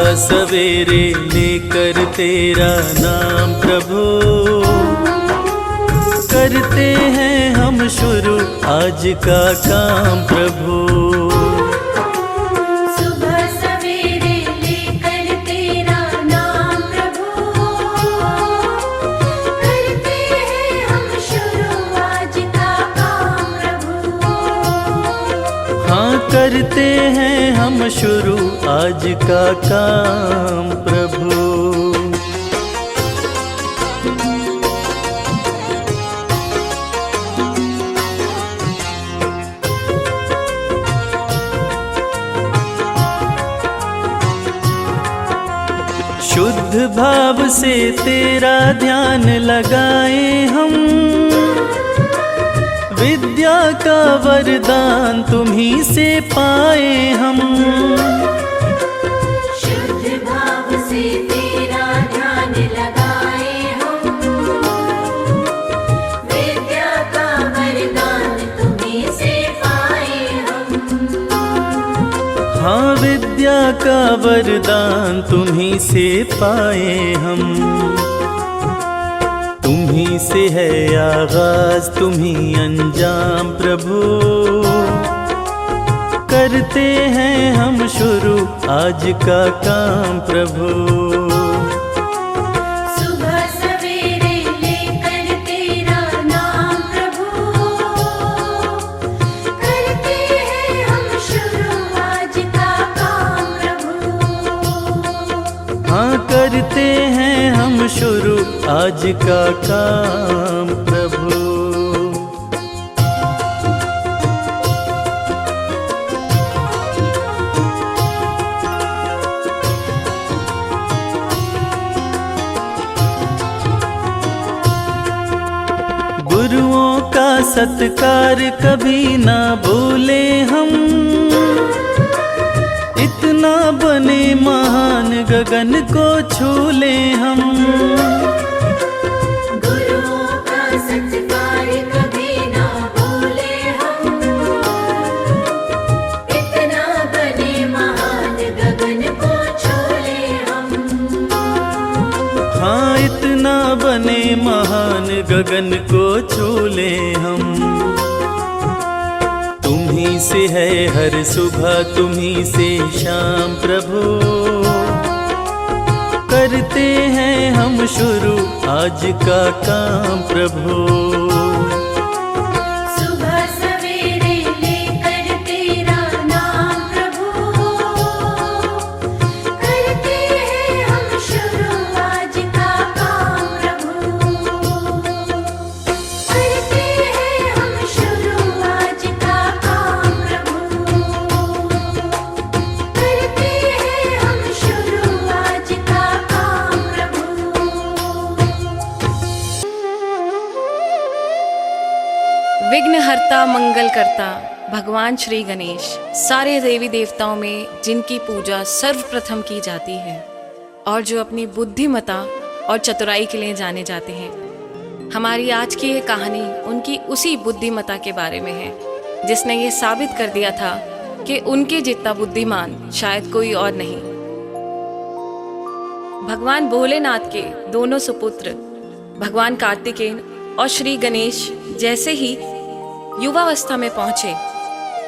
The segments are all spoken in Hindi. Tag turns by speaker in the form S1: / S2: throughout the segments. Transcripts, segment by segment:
S1: सुबह सवेरे लेकर तेरा नाम प्रभु, करते हैं हम शुरू आज का काम प्रभु।
S2: सुबह सवेरे लेकर तेरा नाम प्रभु, करते हैं हम शुरू आज का काम प्रभु।
S1: हाँ, करते हैं हम शुरू आज का काम प्रभु। शुद्ध भाव से तेरा ध्यान लगाए हम, विद्या का वरदान तुम्ही से पाए हम।
S2: शुद्ध भाव से तेरा ध्यान लगाए हम, विद्या का वरदान तुम्हीं से पाए हम।
S1: हाँ, विद्या का वरदान तुम्ही से पाए हम। तुम्ही से है आगाज तुम्ही अंजाम प्रभु, करते हैं हम शुरू आज का काम प्रभु।
S2: सुबह सवेरे लेकर तेरा नाम प्रभु, करते हैं हम शुरू आज का काम प्रभु।
S1: हाँ, करते हैं हम शुरू आज का काम प्रभु। गुरुओं का सत्कार कभी ना भूले हम, इतना बने महान गगन को छू ले हम।
S2: गुरुओं का सत्कार कभी ना भूले हम, इतना बने महान गगन को छू ले हम।
S1: हाँ, इतना बने महान गगन को छू ले हम। तुम्ही से है हर सुबह तुम्ही से शाम प्रभु, करते हैं हम शुरू आज का काम प्रभु।
S2: सुबह सवेरे लेकर तेरा नाम प्रभु, करते हैं हम शुरू आज का काम प्रभु। करते हैं हम शुरू आज का काम प्रभु। करते हैं हम शुरू आज का काम प्रभु।
S3: विघ्नहर्ता मंगल करता भगवान श्री गणेश सारे देवी देवताओं में जिनकी पूजा सर्वप्रथम की जाती है और जो अपनी बुद्धिमता और चतुराई के लिए जाने जाते हैं। हमारी आज की ये कहानी उनकी उसी बुद्धिमता के बारे में है जिसने ये साबित कर दिया था कि उनके जितना बुद्धिमान शायद कोई और नहीं। भगवान भोलेनाथ के दोनों सुपुत्र भगवान कार्तिकेय और श्री गणेश जैसे ही युवावस्था में पहुंचे,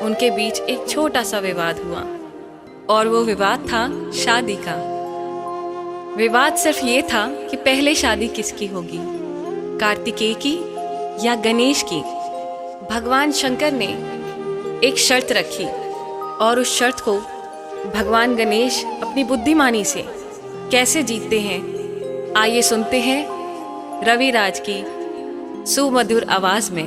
S3: उनके बीच एक छोटा सा विवाद हुआ और वो विवाद था शादी का। विवाद सिर्फ ये था कि पहले शादी किसकी होगी, कार्तिकेय की या गणेश की। भगवान शंकर ने एक शर्त रखी और उस शर्त को भगवान गणेश अपनी बुद्धिमानी से कैसे जीतते हैं, आइए सुनते हैं रविराज की सुमधुर आवाज में।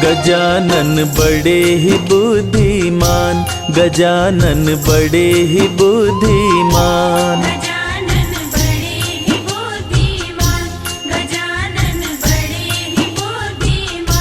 S1: गजानन बड़े ही बुद्धिमान, गजानन बड़े ही बुद्धिमान।
S2: गजानन बड़े ही बुद्धिमान, गजानन बड़े ही बुद्धिमान।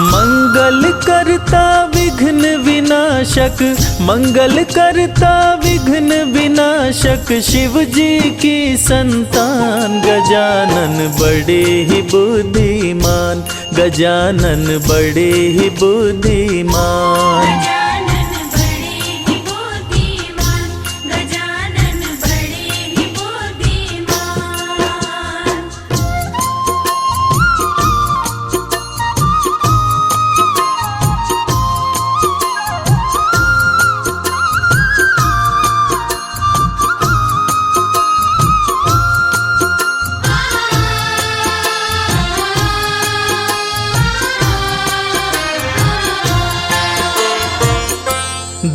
S1: मंगल करता विघ्न विनाश नाशक, मंगल करता विघ्न विनाशक, शिव जी की संतान। गजानन बड़े ही बुद्धिमान, गजानन बड़े ही बुद्धिमान।
S2: गजानन बड़े ही बुद्धिमान, गजानन बड़े ही बुद्धिमान।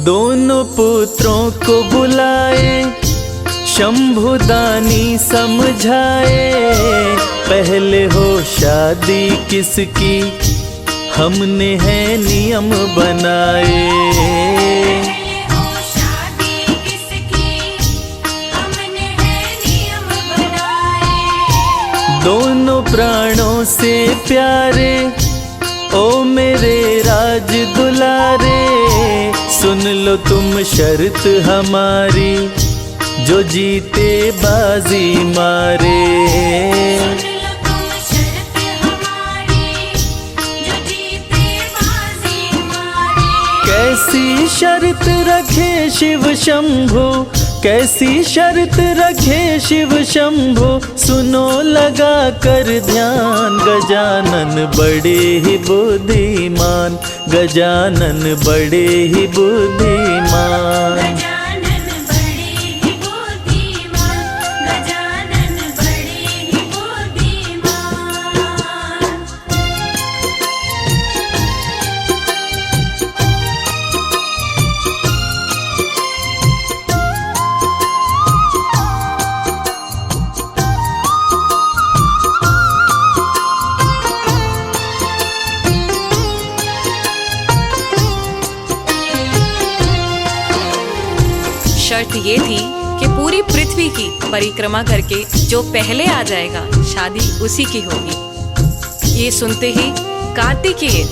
S1: दोनों पुत्रों को बुलाए, शंभुदानी समझाए, पहले हो शादी किसकी, हमने है नियम बनाए।
S2: पहले हो शादी किसकी, हमने है नियम बनाए।
S1: दोनों प्राणों से प्यारे, ओ मेरे राज दुलारे, सुन लो तुम शर्त हमारी, जो जीते बाजी मारे।
S2: सुन लो तुम शर्त हमारी, जो जीते बाजी मारे।
S1: कैसी शर्त रखे शिव शंभो, कैसी शर्त रखे शिव शंभो, सुनो लगा कर ध्यान। गजानन बड़े ही बुद्धिमान, गजानन बड़े ही बुद्धिमान।
S2: गजानन बड़े ही बुद्धिमान, गजानन बड़े ही बुद्धिमान।
S3: शर्त ये थी कि पूरी पृथ्वी की परिक्रमा करके जो पहले आ जाएगा शादी उसी की होगी। ये सुनते ही कार्तिकेय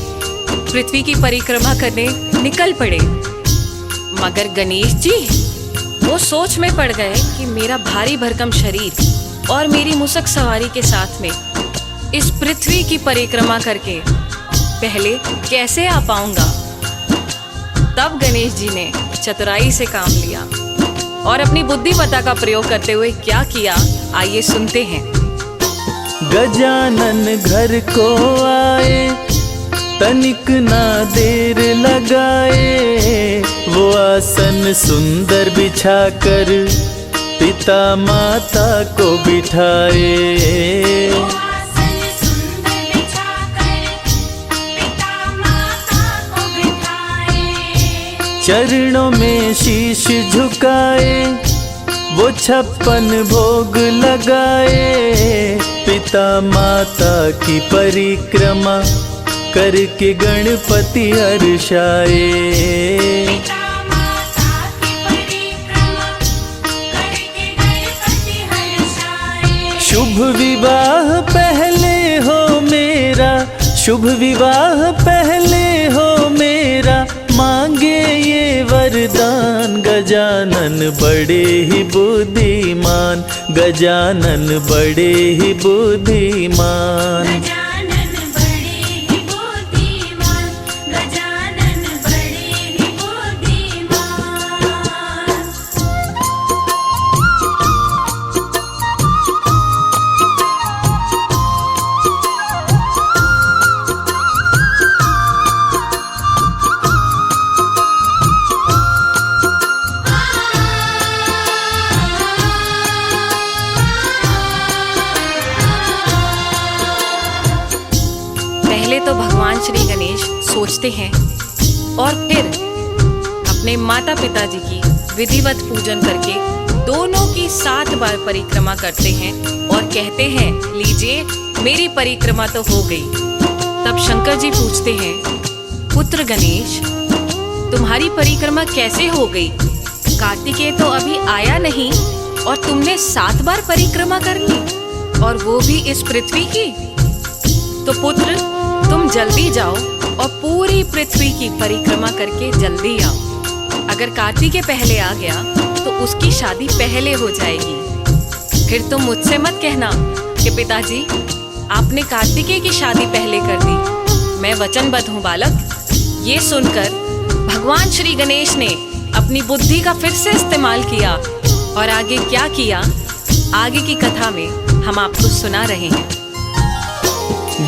S3: पृथ्वी की परिक्रमा करने निकल पड़े, मगर गणेश जी वो सोच में पड़ गए कि मेरा भारी भरकम शरीर और मेरी मुसक सवारी के साथ में इस पृथ्वी की परिक्रमा करके पहले कैसे आ पाऊंगा। तब गणेश जी ने चतुराई से काम लिया और अपनी बुद्धिमत्ता का प्रयोग करते हुए क्या किया, आइए सुनते हैं।
S1: गजानन घर को आए, तनिक ना देर लगाए, वो आसन सुंदर बिछाकर पिता माता को बिठाए।
S2: आसन सुंदर बिछाकर पिता माता को बिठाए।
S1: चरणों में शीश झुकाए, वो 56 भोग लगाए, पिता माता की परिक्रमा करके गणपति हर्षाए।
S2: पिता माता की परिक्रमा करके गणपति हर्षाए।
S1: शुभ विवाह पहले हो मेरा, शुभ विवाह पहले हो मेरा, मांगे ये वरदान। गजानन बड़े ही बुद्धिमान, गजानन बड़े ही बुद्धिमान।
S2: गजानन बड़े ही बुद्धिमान, गजानन बड़े ही बुद्धिमान।
S3: पहले तो भगवान श्री गणेश सोचते हैं और फिर अपने माता पिता जी की विधिवत पूजन करके दोनों की 7 बार परिक्रमा करते हैं और कहते हैं, लीजिए मेरी परिक्रमा तो हो गई। तब शंकर जी पूछते हैं, पुत्र गणेश तुम्हारी परिक्रमा कैसे हो गई? कार्तिकेय तो अभी आया नहीं और तुमने 7 बार परिक्रमा कर ली, और वो भी इस पृथ्वी की। तो पुत्र तुम जल्दी जाओ और पूरी पृथ्वी की परिक्रमा करके जल्दी आओ। अगर कार्तिकेय पहले आ गया तो उसकी शादी पहले हो जाएगी। फिर तुम मुझसे मत कहना कि पिताजी आपने कार्तिकेय की शादी पहले कर दी। मैं वचनबद्ध हूँ बालक। ये सुनकर भगवान श्री गणेश ने अपनी बुद्धि का फिर से इस्तेमाल किया और आगे क्या किया, आगे की कथा में हम आपको सुना रहे हैं।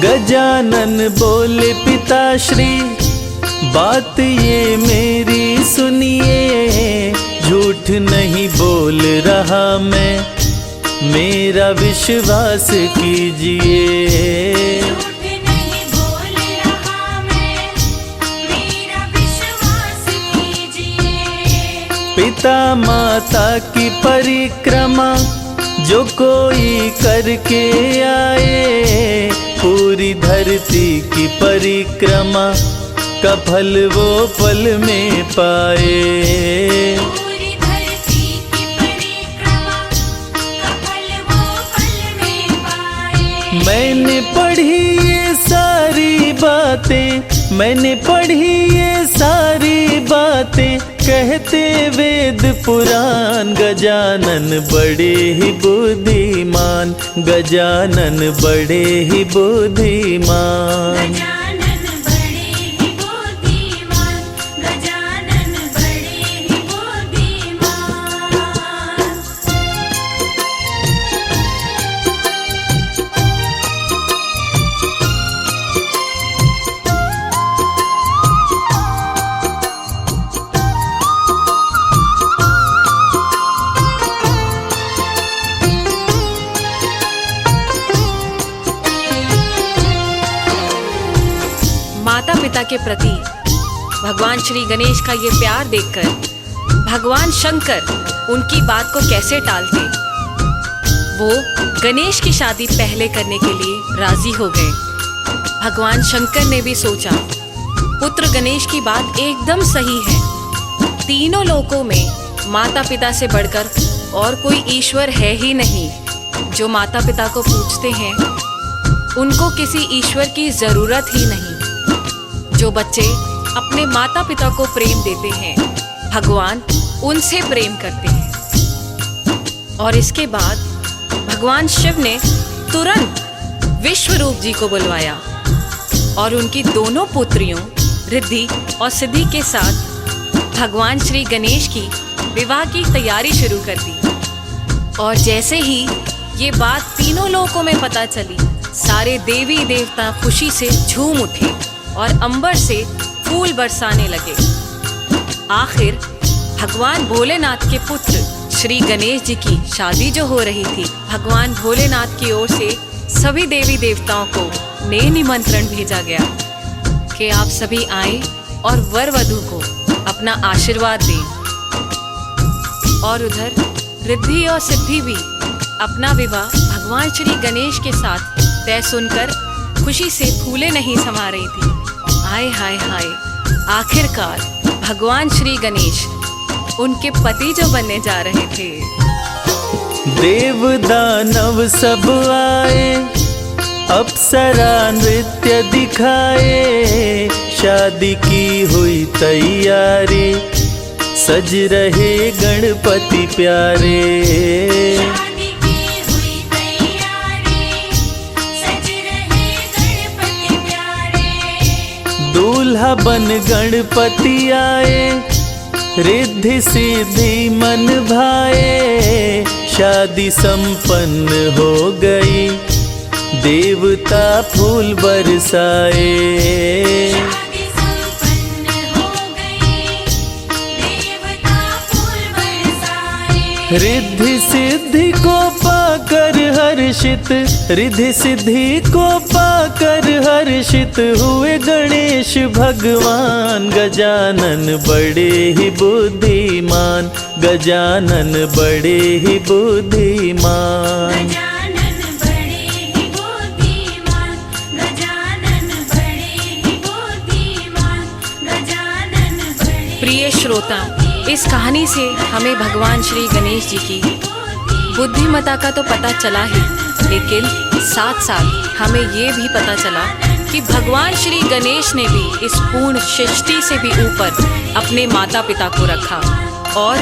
S1: गजानन बोले पिताश्री, बात ये मेरी सुनिए, झूठ नहीं बोल रहा मैं, मेरा विश्वास कीजिए।
S2: झूठ नहीं बोल रहा मैं, मेरा विश्वास कीजिए।
S1: पिता माता की परिक्रमा जो कोई करके आए, पूरी धरती की परिक्रमा का फल वो पल में पाए।
S2: पूरी धरती की परिक्रमा का फल वो पल में पाए।
S1: मैंने पढ़ी ये सारी बातें, मैंने पढ़ी ये सारी बातें, कहते वेद पुराण, गजानन बड़े ही बुद्धिमान, गजानन बड़े ही बुद्धिमान।
S2: गजानन बड़े ही बुद्धिमान, गजानन बड़े ही बुद्धिमान।
S3: माता पिता के प्रति भगवान श्री गणेश का ये प्यार देखकर भगवान शंकर उनकी बात को कैसे टालते। वो गणेश की शादी पहले करने के लिए राजी हो गए। भगवान शंकर ने भी सोचा पुत्र गणेश की बात एकदम सही है। तीनों लोकों में माता पिता से बढ़कर और कोई ईश्वर है ही नहीं। जो माता पिता को पूजते हैं उनको किसी ईश्वर की जरूरत ही नहीं। जो बच्चे अपने माता पिता को प्रेम देते हैं, भगवान उनसे प्रेम करते हैं। और इसके बाद भगवान शिव ने तुरंत विश्वरूप जी को बुलवाया और उनकी दोनों पुत्रियों रिद्धि और सिद्धि के साथ भगवान श्री गणेश की विवाह की तैयारी शुरू कर दी। और जैसे ही ये बात तीनों लोकों में पता चली, सारे देवी देवता खुशी से झूम उठे और अंबर से फूल बरसाने लगे। आखिर भगवान भोलेनाथ के पुत्र श्री गणेश जी की शादी जो हो रही थी, भगवान भोलेनाथ की ओर से सभी देवी देवताओं को नेह निमंत्रण भेजा गया कि आप सभी आए और वर वधू को अपना आशीर्वाद दें। और उधर रिद्धि और सिद्धि भी अपना विवाह भगवान श्री गणेश के साथ तय सुनकर खुशी से फूले नहीं समा रही थी। हाय हाय हाय, आखिरकार भगवान श्री गणेश उनके पति जो बनने जा रहे थे।
S1: देव दानव सब आए, अप्सरा नृत्य दिखाए, शादी की हुई तैयारी, सज रहे गणपति प्यारे।
S2: शादी की हुई तैयारी, सज रहे गणपति प्यारे।
S1: दूल्हा बन गणपति आए, रिद्धि सिद्धि मन भाए, शादी संपन्न हो गई, देवता फूल बरसाए।
S2: शादी संपन्न हो गई, देवता फूल बरसाए।
S1: रिद्धि सिद्धि को पाकर हर्षित, रिद्धि सिद्धि को पाकर हर्षित हुए गणेश भगवान। गजानन बड़े ही बुद्धिमान, गजानन बड़े ही बुद्धिमान।
S2: गजानन बड़े ही बुद्धिमान, गजानन बड़े ही बुद्धिमान, गजानन बड़े।
S3: प्रिय श्रोता, इस कहानी से हमें भगवान श्री गणेश जी की बुद्धिमत्ता का तो पता चला ही, लेकिन साथ साथ हमें ये भी पता चला कि कि भगवान श्री गणेश ने भी इस पूर्ण सृष्टि से भी ऊपर अपने माता पिता को रखा, और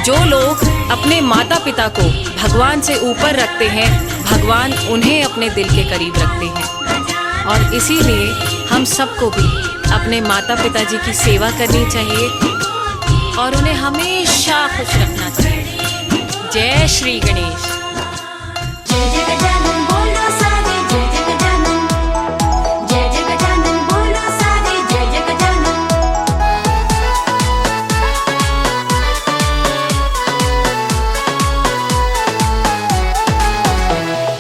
S3: जो लोग अपने माता पिता को भगवान से ऊपर रखते हैं, भगवान उन्हें अपने दिल के करीब रखते हैं। और इसीलिए हम सबको भी अपने माता पिता जी की सेवा करनी चाहिए और उन्हें हमेशा खुश रखना चाहिए। जय श्री गणेश।
S2: जय जय गजानन बोलो सारे, जय जय गजानन, जय जय गजानन बोलो सारे, जय जय गजानन।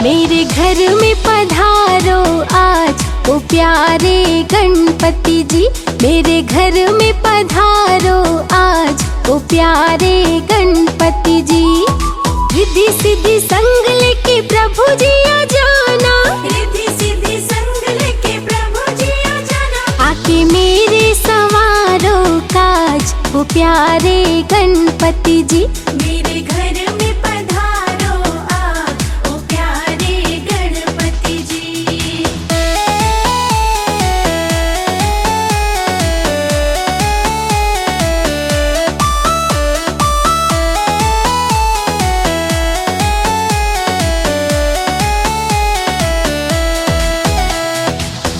S4: मेरे घर में पधारो आज ओ प्यारे गणपति जी, मेरे घर में पधारो आज ओ प्यारे गणपति जी। रिद्धि सिद्धि संग लेके प्रभु जी आ जाना,
S2: रिद्धि सिद्धि संग लेके प्रभु जी आ जाना।
S4: आके मेरे संवारो काज ओ प्यारे गणपति जी।
S2: मेरे घर में पधारो आज ओ प्यारे गणपति जी।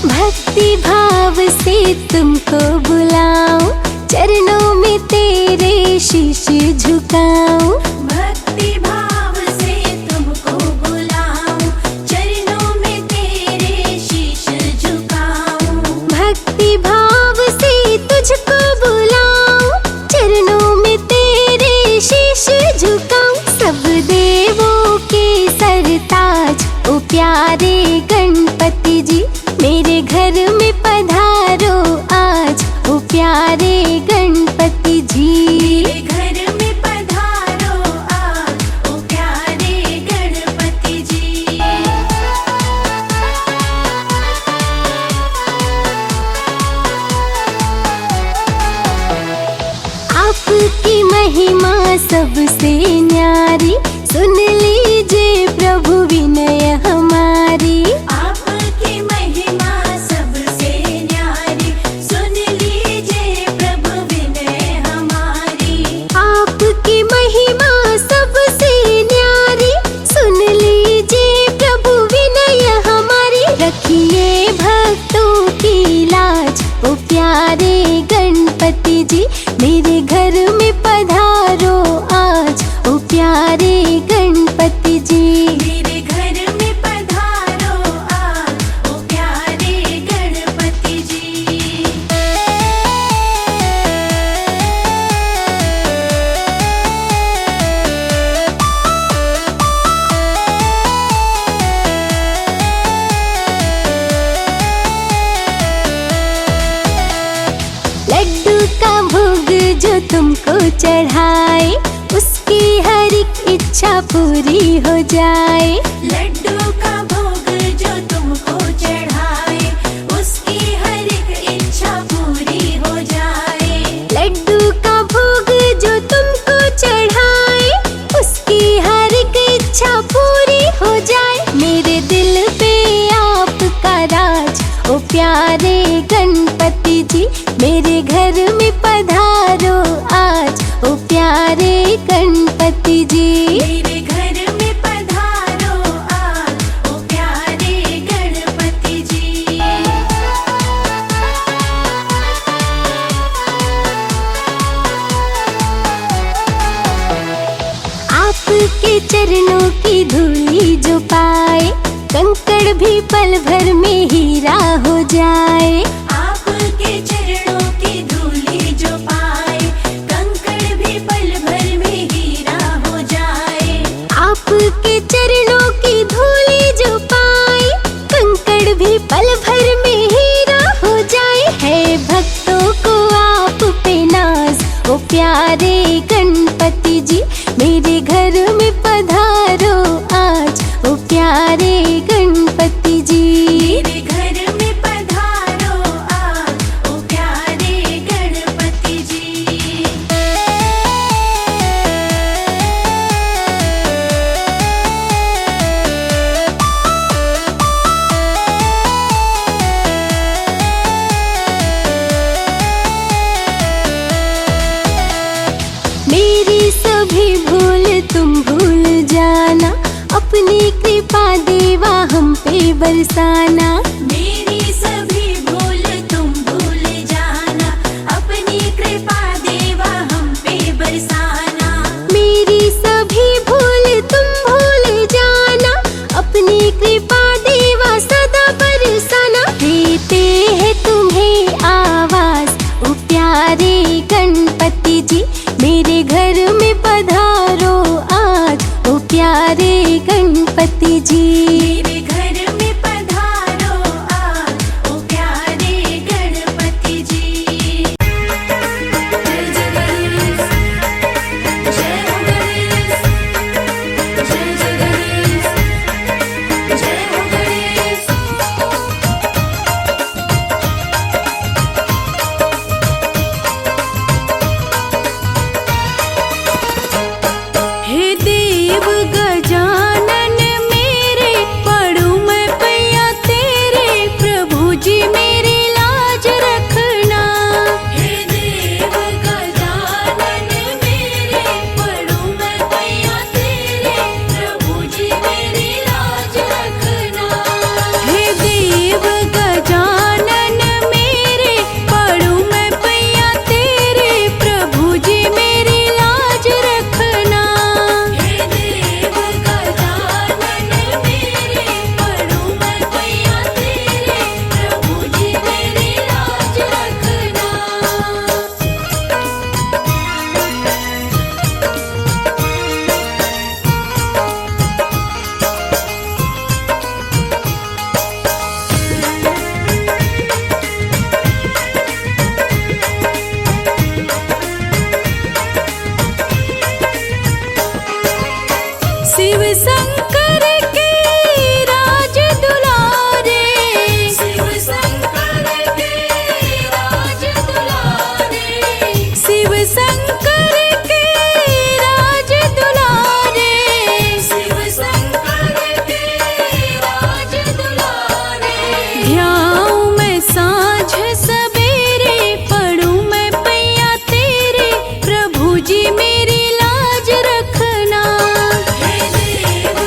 S4: भक्ति भाव से तुमको बुलाऊं, चरणों में तेरे शीश झुकाऊं।
S2: भक्ति भाव से तुमको बुलाऊं, चरणों में तेरे शीश झुकाऊं।
S4: भक्ति भाव से तुझको बुलाऊं, चरणों में तेरे शीश झुकाऊं। सब देवों के सरताज ओ प्यारे गणपति जी, मेरे घर में पधारो आज ओ प्यारे गणपति जी।
S2: मेरे घर में पधारो आज ओ प्यारे गणपति जी।
S4: आपकी महिमा सबसे न्यारी, सुन लीजिए प्रभु विनय हमारी।
S2: आपकी महिमा सबसे न्यारी, सुन लीजिए प्रभु विनय हमारी।
S4: आपकी महिमा सबसे न्यारी, सुन लीजिए प्रभु विनय हमारी। रखिए भक्तों की लाज ओ प्यारे गणपति जी, मेरे घर में पधारो आज ओ प्यारे गणपति जी।
S2: मेरे घर में पधारो आज ओ प्यारे गणपति जी।
S4: लड्डू का भोग जो तुमको चढ़ाए, उसकी हर एक इच्छा पूरी हो जाए।
S2: लड्डू का भोग जो तुमको चढ़ाए, उसकी हर एक इच्छा पूरी हो जाए।
S4: लड्डू का भोग जो तुमको चढ़ाए, उसकी हर एक इच्छा पूरी हो जाए। मेरे दिल पे आपका राज ओ प्यारे गणपति जी, मेरे घर में पधारो आज ओ प्यारे गणपति जी।
S2: मेरे घर में पधारो आज ओ प्यारे गणपति जी।
S4: आपके चरणों की धूली जो पाए, कंकड़ भी पल भर में हीरा हो जाए।
S2: आपके चरणों की धूली जो पाए, कंकड़ भी पल भर में हीरा हो जाए।
S4: आपके चरणों की धूली जो पाए, कंकड़ भी पल भर में हीरा हो जाए। है भक्तों को आप पे नाज ओ प्यारे गणपति जी, मेरे घर में पधारो आज ओ प्यारे गणपति जी।
S2: मेरे घर में पधारो आज ओ प्यारे गणपति जी।
S4: बरसाना।
S2: मेरी सभी भूल तुम भूल जाना, अपनी कृपा देवा हम पे बरसाना।
S4: मेरी सभी भूल तुम भूल जाना, अपनी कृपा देवा सदा बरसाना। देते हैं तुम्हें आवाज ओ प्यारे गणपति जी, मेरे घर में पधारो आज ओ प्यारे गणपति जी।
S2: मेरे घर में पधारो आज ओ प्यारे गणपति जी। जय जय गणेश, जय हो गणेश, जय जय गणेश, जय हो गणेश।
S4: हे देव गजानन मेरे, पढ़ूं मैं पैया तेरे, प्रभु जी मेरी लाज रखना।
S2: हे देव गजानन मेरे, पढ़ूं मैं पैया तेरे, प्रभु जी मेरी लाज रखना।
S4: हे देव गजानन मेरे, पढ़ूं मैं पैया तेरे, प्रभु जी मेरी लाज रखना।
S2: हे देव गजानन मेरे, पढ़ूं मैं पैया तेरे, प्रभु जी मेरी लाज रखना।
S4: शिव शंकर के राज दुलारे,
S2: शिव शंकर के राज दुलारे,
S4: शिव शंकर के राज दुलारे।
S2: शिव शंकर के राज दुलारे।
S4: ध्याऊं मैं सांझ सवेरे, पढ़ूं मैं पैया तेरे, प्रभु जी मेरी लाज रखना।
S2: हे देव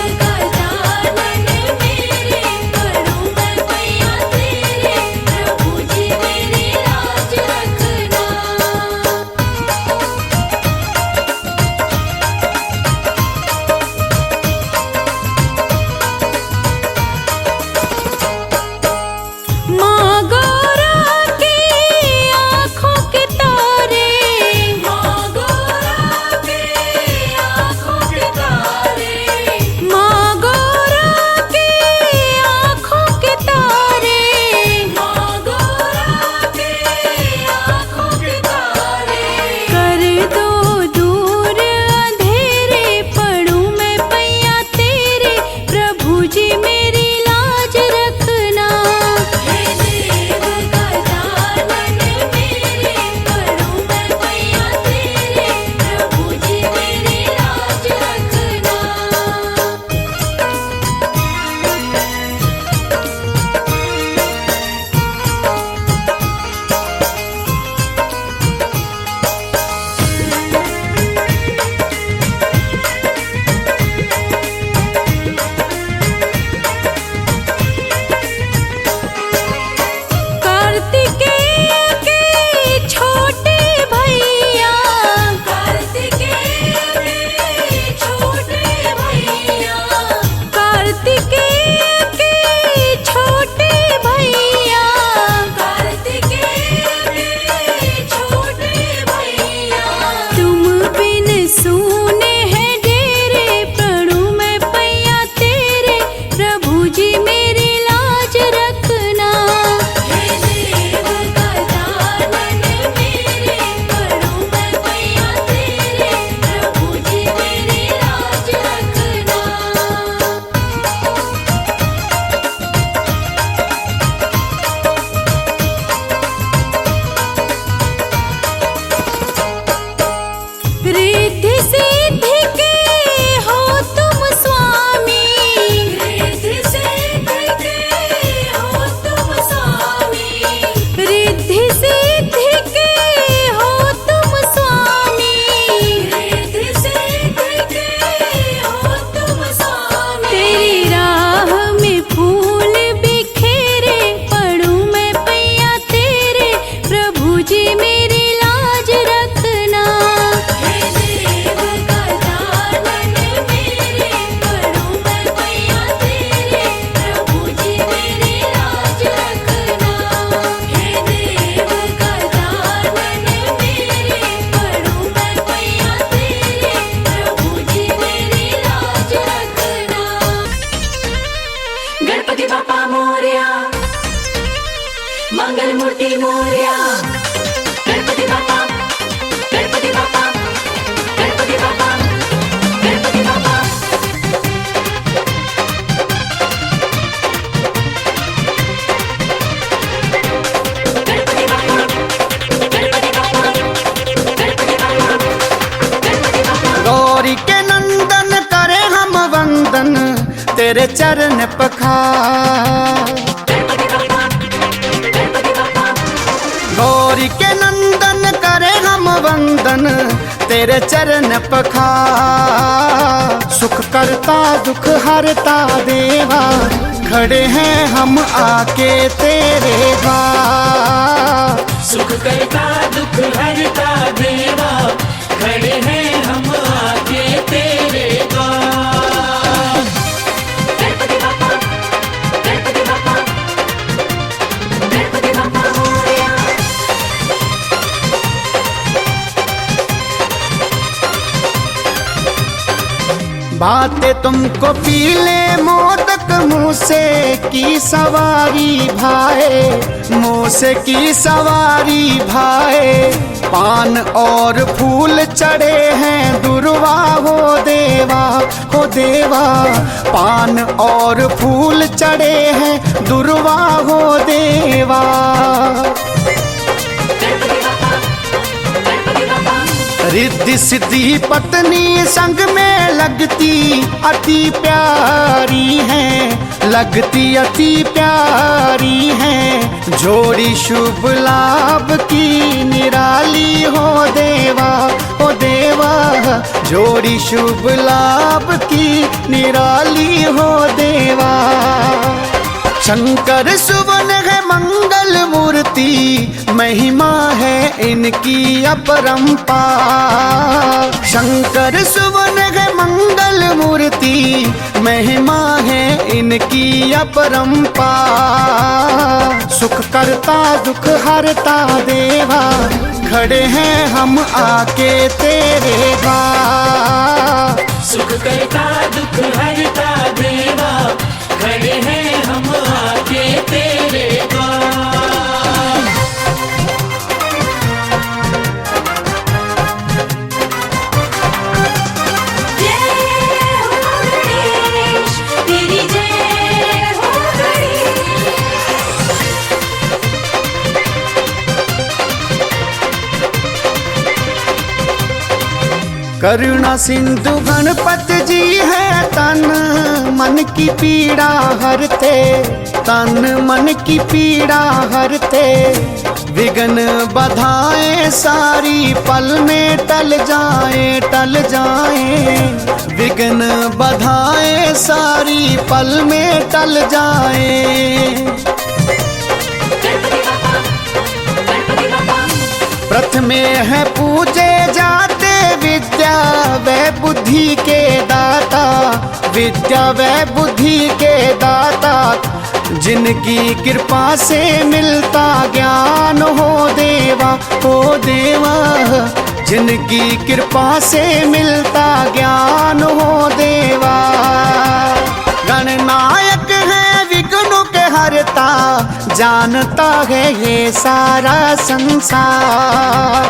S2: मंगल मूर्ति मोरया गणपति बाप्पा गणपति बाप्पा गणपति बाप्पा गणपति बाप्पा गणपति बाप्पा गणपति बाप्पा गणपति बाप्पा गणपति बाप्पा
S5: गौरी के नंदन करे हम वंदन तेरे चरण पखार। गौरी के नंदन करे हम वंदन तेरे चरण पखार। सुख करता दुख हरता देवा खड़े हैं हम आके तेरे द्वार।
S1: सुख करता दुख हरता देवा खड़े हैं हम आके तेरे द्वार।
S2: गणपति बाप्पा गणपति बाप्पा गणपति बाप्पा मोरया
S5: बातें तुमको पीले मोदक मुँह से की सवारी भाए, मुँह से की सवारी भाए। पान और फूल चढ़े हैं दुर्वा हो देवा, हो देवा। पान और फूल चढ़े हैं दुर्वा हो देवा। रिद्धि सिद्धि पत्नी संग में लगती अति प्यारी है, लगती अति प्यारी है। जोड़ी शुभ लाभ की निराली हो देवा, हो देवा। जोड़ी शुभ लाभ की निराली हो देवा। शंकर सुवन है मंगल मूर्ति, महिमा है इनकी अपरंपार। शंकर सुवन है मंगल मूर्ति, महिमा है इनकी अपरंपार। सुख करता दुख हरता देवा खड़े हैं हम आके तेरे द्वार।
S1: सुख करता दुख हरता देवा खड़े हैं हम आके तेरे द्वार।
S2: जय हो गणेश तेरी जय हो गणेश।
S5: करुणा सिंधु गणपति जी है तन मन की पीड़ा हरते, तन मन की पीड़ा हरते। विघ्न बाधाएं सारी पल में टल जाए, टल जाए। विघ्न बाधाएं सारी पल में टल जाए। प्रथमे है पूजे जाते विद्या व बुद्धि के दाता, विद्या व बुद्धि के दाता। जिनकी कृपा से मिलता ज्ञान हो देवा, हो देवा। जिनकी कृपा से मिलता ज्ञान हो देवा। गणनायक है विघ्नों के हरता, जानता है ये सारा संसार।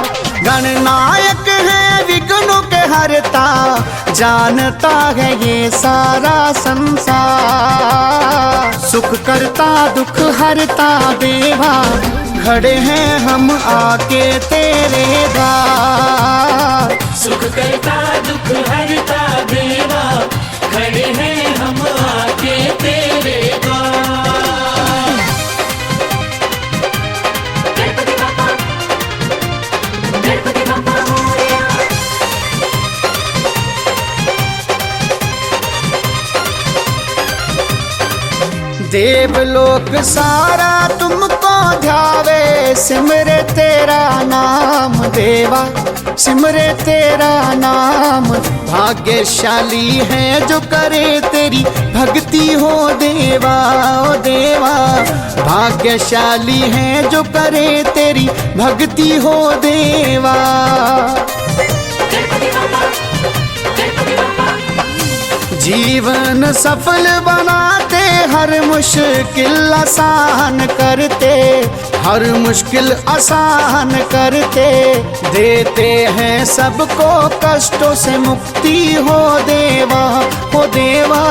S5: गणनायक है विघ्नों के हरता, जानता है ये सारा संसार। सुख करता दुख हरता देवा खड़े हैं हम आके तेरे द्वार।
S1: सुख करता दुख हरता देवा खड़े हैं हम आके तेरे द्वार।
S2: गणपति बाप्पा गणपति बाप्पा मोरया
S5: देवलोक सारा तुमको ध्यावे, सिमरे तेरा नाम देवा, सिमरे तेरा नाम। भाग्यशाली है जो करे तेरी भक्ति हो देवा, ओ देवा। भाग्यशाली है जो करे तेरी भक्ति हो देवा। जीवन सफल बनाते, हर मुश्किल आसान करते, हर मुश्किल आसान करते, देते हैं सबको कष्टों से मुक्ति हो देवा, हो देवा,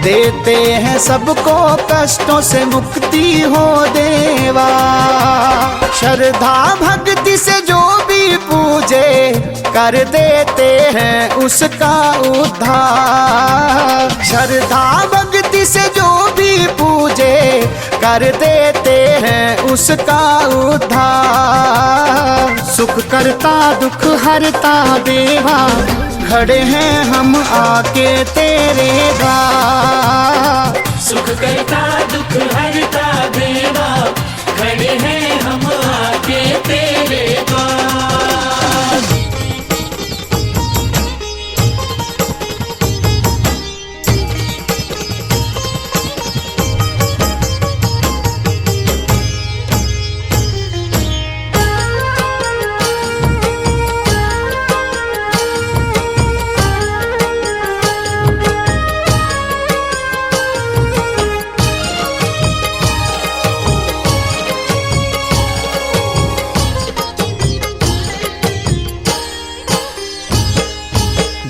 S5: देते हैं सबको कष्टों से मुक्ति हो देवा। श्रद्धा भक्ति से जो भी पूजे, कर देते हैं उसका उद्धार। श्रद्धा भक्ति से जो भी पूजे, कर देते हैं उसका उद्धार। सुख करता दुख हरता देवा, खड़े हैं हम आके तेरे द्वार।
S1: सुख करता दुख हरता देवा, खड़े हैं हम आके तेरे द्वार।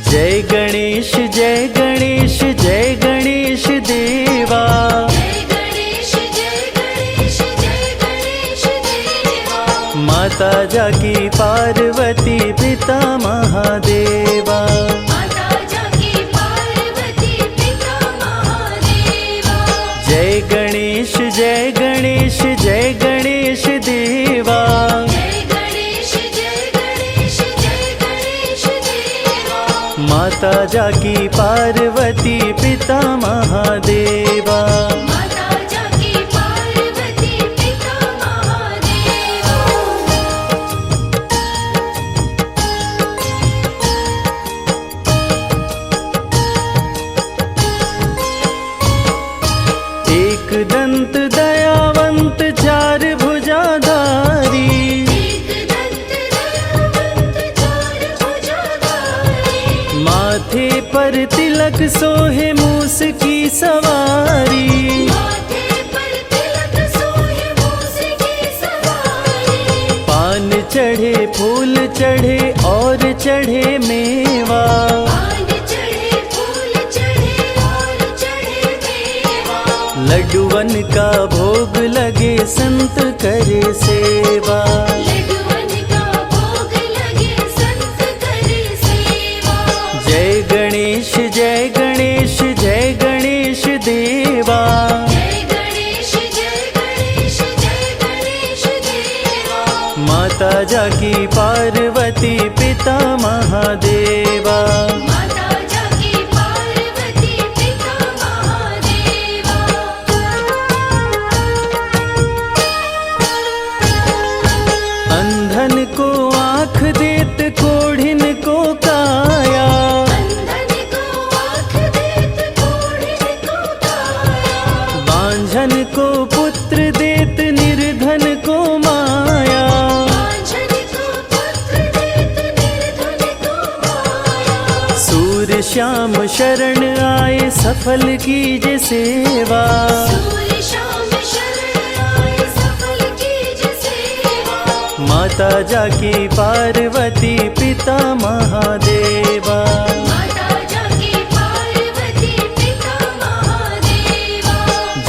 S6: जय गणेश जय गणेश जय गणेश देवा।
S2: जय गणेश जय गणेश जय गणेश देवा।
S6: माता जाकी पार्वती पिता महादेवा।
S2: माता जाकी पार्वती पिता महादेवा।
S6: जय गणेश जय गणेश जय गणेश देवा।
S2: जय गणेश जय गणेश जय गणेश देवा।
S6: माता जाकी पार्वती पिता महादेवा।
S2: माता जाकी पार्वती पिता महादेवा।
S6: एक दंत दयावंत चार भुजाधारी।
S2: एक दंत दयावंत चार भुजाधारी।
S6: माथे पर तिलक सोहे मूस की सवारी।
S2: माथे पर तिलक सोहे मूस की सवारी।
S6: पान चढ़े फूल चढ़े और चढ़े मेवा।
S2: पान चढ़े फूल चढ़े और चढ़े मेवा।
S6: लड्डुवन का भोग लगे संत करे सेवा।
S2: लड्डुअन का भोग लगे संत करे सेवा।
S6: जय गणेश जय गणेश जय गणेश देवा।
S2: जय गणेश जय गणेश जय गणेश देवा।
S6: माता जाकी पार्वती पिता महादेवा।
S2: माता जाकी पार्वती पिता महादेवा।
S6: अंधन को आँख देत कोढ़िन को काया।
S2: अंधन को आँख देत कोढ़िन को काया।
S6: बांझन को पुत्र देत निर्धन को माया।
S2: बांझन को पुत्र देत निर्धन को माया।
S6: सूर्य श्याम शरण आए सफल कीजे सेवा।
S2: सूर्य श्याम शरण आए सफल कीजे सेवा।
S6: माता जाकी पार्वती पिता महादेवा।
S2: माता जाकी पार्वती पिता महादेवा।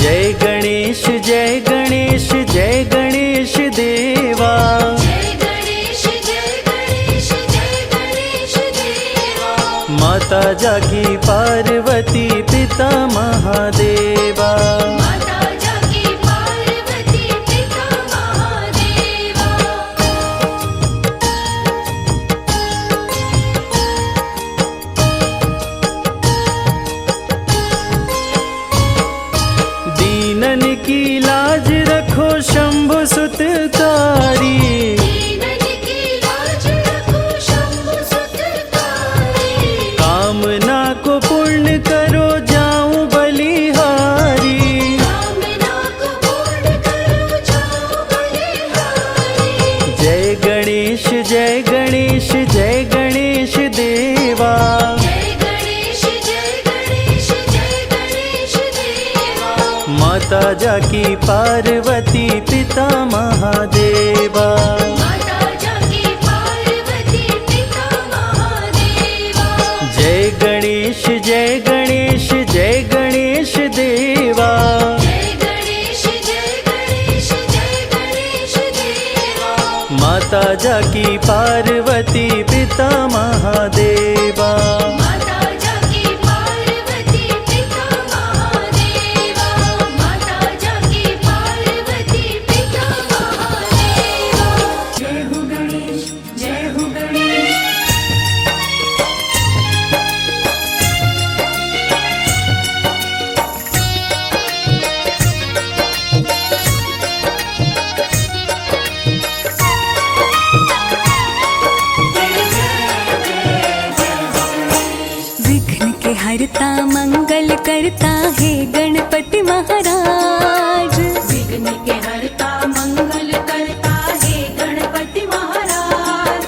S6: जय गणेश जय गणेश जय गणेश देवा।
S2: जय गणेश जय गणेश जय गणेश देवा।
S6: माता जाकी पार्वती पिता महादेवा।
S2: माता जाकी पार्वती पिता महादेवा।
S6: दीनन की लाज रखो शंभु सुतकारी।
S2: दीनन की लाज रखो शंभु सुतकारी।
S6: कामना को पूर्ण करो जाऊं बलिहारी। माता जाकी पार्वती पिता महादेवा।
S2: माता जाकी पार्वती पिता महादेवा।
S6: जय गणेश जय गणेश जय गणेश देवा।
S2: जय गणेश जय गणेश जय गणेश देवा।
S6: माता जाकी पार्वती पिता महादेवा।
S2: माता जाकी पार्वती पिता महादेवा। माता जाकी पार्वती पिता महादेवा। जय हो गणेश जय हो गणेश।
S4: विघ्न के हरता मंगल करता है गणपति महाराज।
S2: विघ्न के हरता मंगल करता है गणपति महाराज।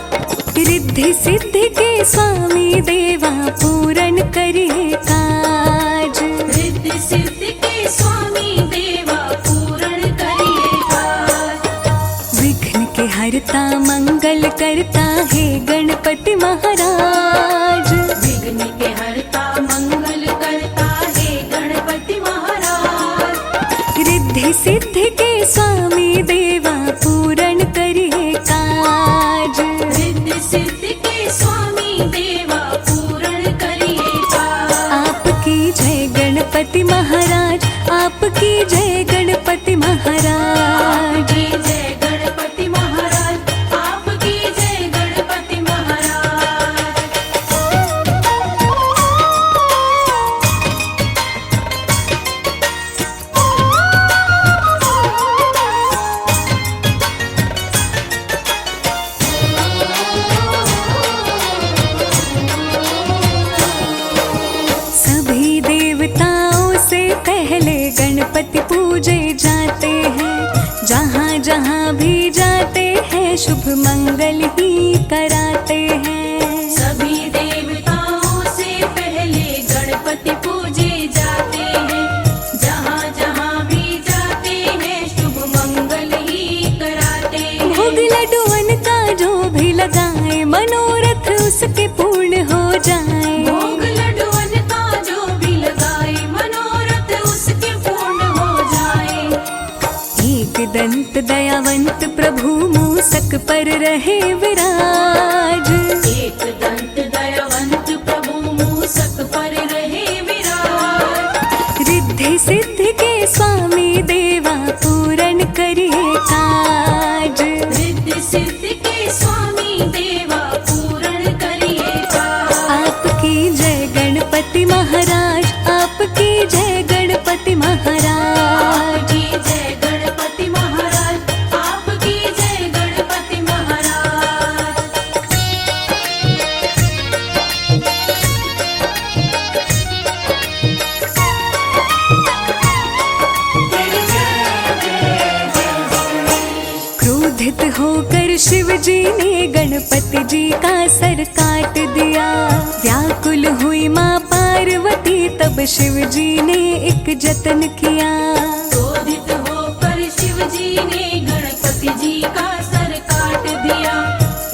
S4: रिद्धि सिद्धि के स्वामी देवा पूरन करिए काज।
S2: रिद्धि सिद्धि के स्वामी देवा पूर्ण करिए काज।
S4: विघ्न के हरता मंगल करता है गणपति महाराज।
S2: विघ्न के हरता मंगल करता है गणपति महाराज।
S4: रिद्धि सिद्धि के स्वामी देवा पूरन करिए काज।
S2: रिद्धि सिद्धि के स्वामी देवा पूर्ण करिए काज।
S4: आपकी जय गणपति महाराज। आपकी जय गणपति महाराज।
S2: आपकी जय गणपति महाराज। आपकी जय गणपति महाराज।
S4: सभी देवताओं से पहले गणपति पूजे जाते हैं। जहाँ जहाँ भी जाते हैं शुभ मंगल ही कराते हैं।
S2: सभी देवताओं से पहले गणपति पूजे जाते हैं। जहाँ जहाँ भी जाते हैं शुभ मंगल ही कराते हैं।
S4: भोग लड्डुअन का जो भी लगाए मनोरथ उसके पूर्ण हो जाए।
S2: भोग लड्डुअन का जो भी लगाए मनोरथ उसके पूर्ण हो जाए।
S4: एक दंत दयावंत प्रभु मूसक पर रहे विराज।
S2: एक दंत दयावंत प्रभु मूसक पर रहे विराज।
S4: रिद्धि सिद्धि के स्वामी देवा पूरन करिए काज।
S2: रिद्धि सिद्धि के स्वामी देवा पूर्ण करिए काज।
S4: आपकी जय गणपति महाराज। आपकी जय गणपति महाराज।
S2: आपकी जय गणपति महाराज। आपकी जय गणपति महाराज।
S4: क्रोधित होकर शिव जी ने गणपति जी का सर काट दिया। व्याकुल हुई माँ पार्वती तब शिव जी ने एक जतन किया।
S2: क्रोधित होकर शिव जी ने गणपति जी का सर काट दिया।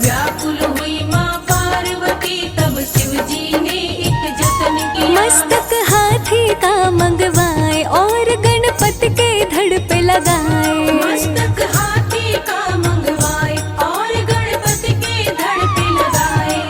S2: व्याकुल हुई माँ पार्वती तब शिव जी ने एक जतन किया।
S4: मस्तक हाथी का मंगवाए और गणपति के धड़ पे लगाए।
S2: मस्तक हाथी का मंगवाए और गणपति के धड़ पे लगाए।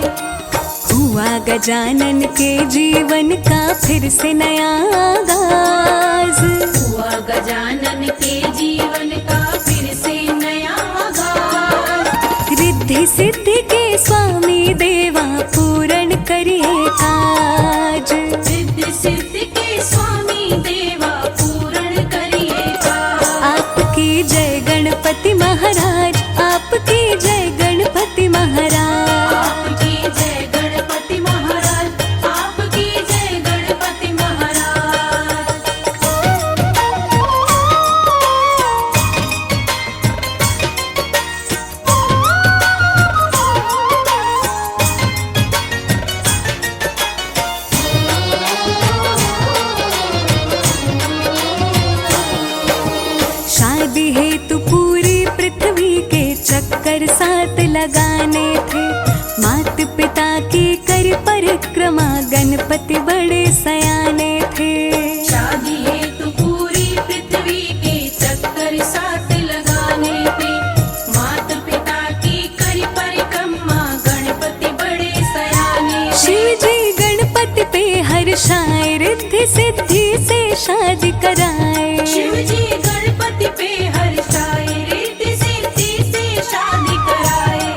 S4: हुआ गजानन के जीवन का फिर से नया आगाज।
S2: हुआ गजानन के जीवन का फिर से नया आगाज।
S4: रिद्धि सिद्धि के स्वामी देवा पूरन करिए काज।
S2: रिद्धि सिद्धि के स्वामी देवा पूर्ण करिए काज।
S4: आपकी जय गणपति महाराज। आपकी जय गणपति महाराज।
S2: आपकी जय गणपति महाराज। आपकी जय गणपति महाराज।
S4: चक्कर साथ लगाने थे। मात पिता की कर परिक्रमा गणपति बड़े सयाने थे।
S2: शादी हेतु पूरी पृथ्वी के चक्कर साथ लगाने थे। माता पिता की कर परिक्रमा गणपति बड़े सयाने थे।
S4: शिव जी गणपति पे हर्षाए, रिद्धि सिद्धि से शादी कराए।
S2: शिव जी गणपति पे हर्षाए, रिद्धि सिद्धि से शादी कराए।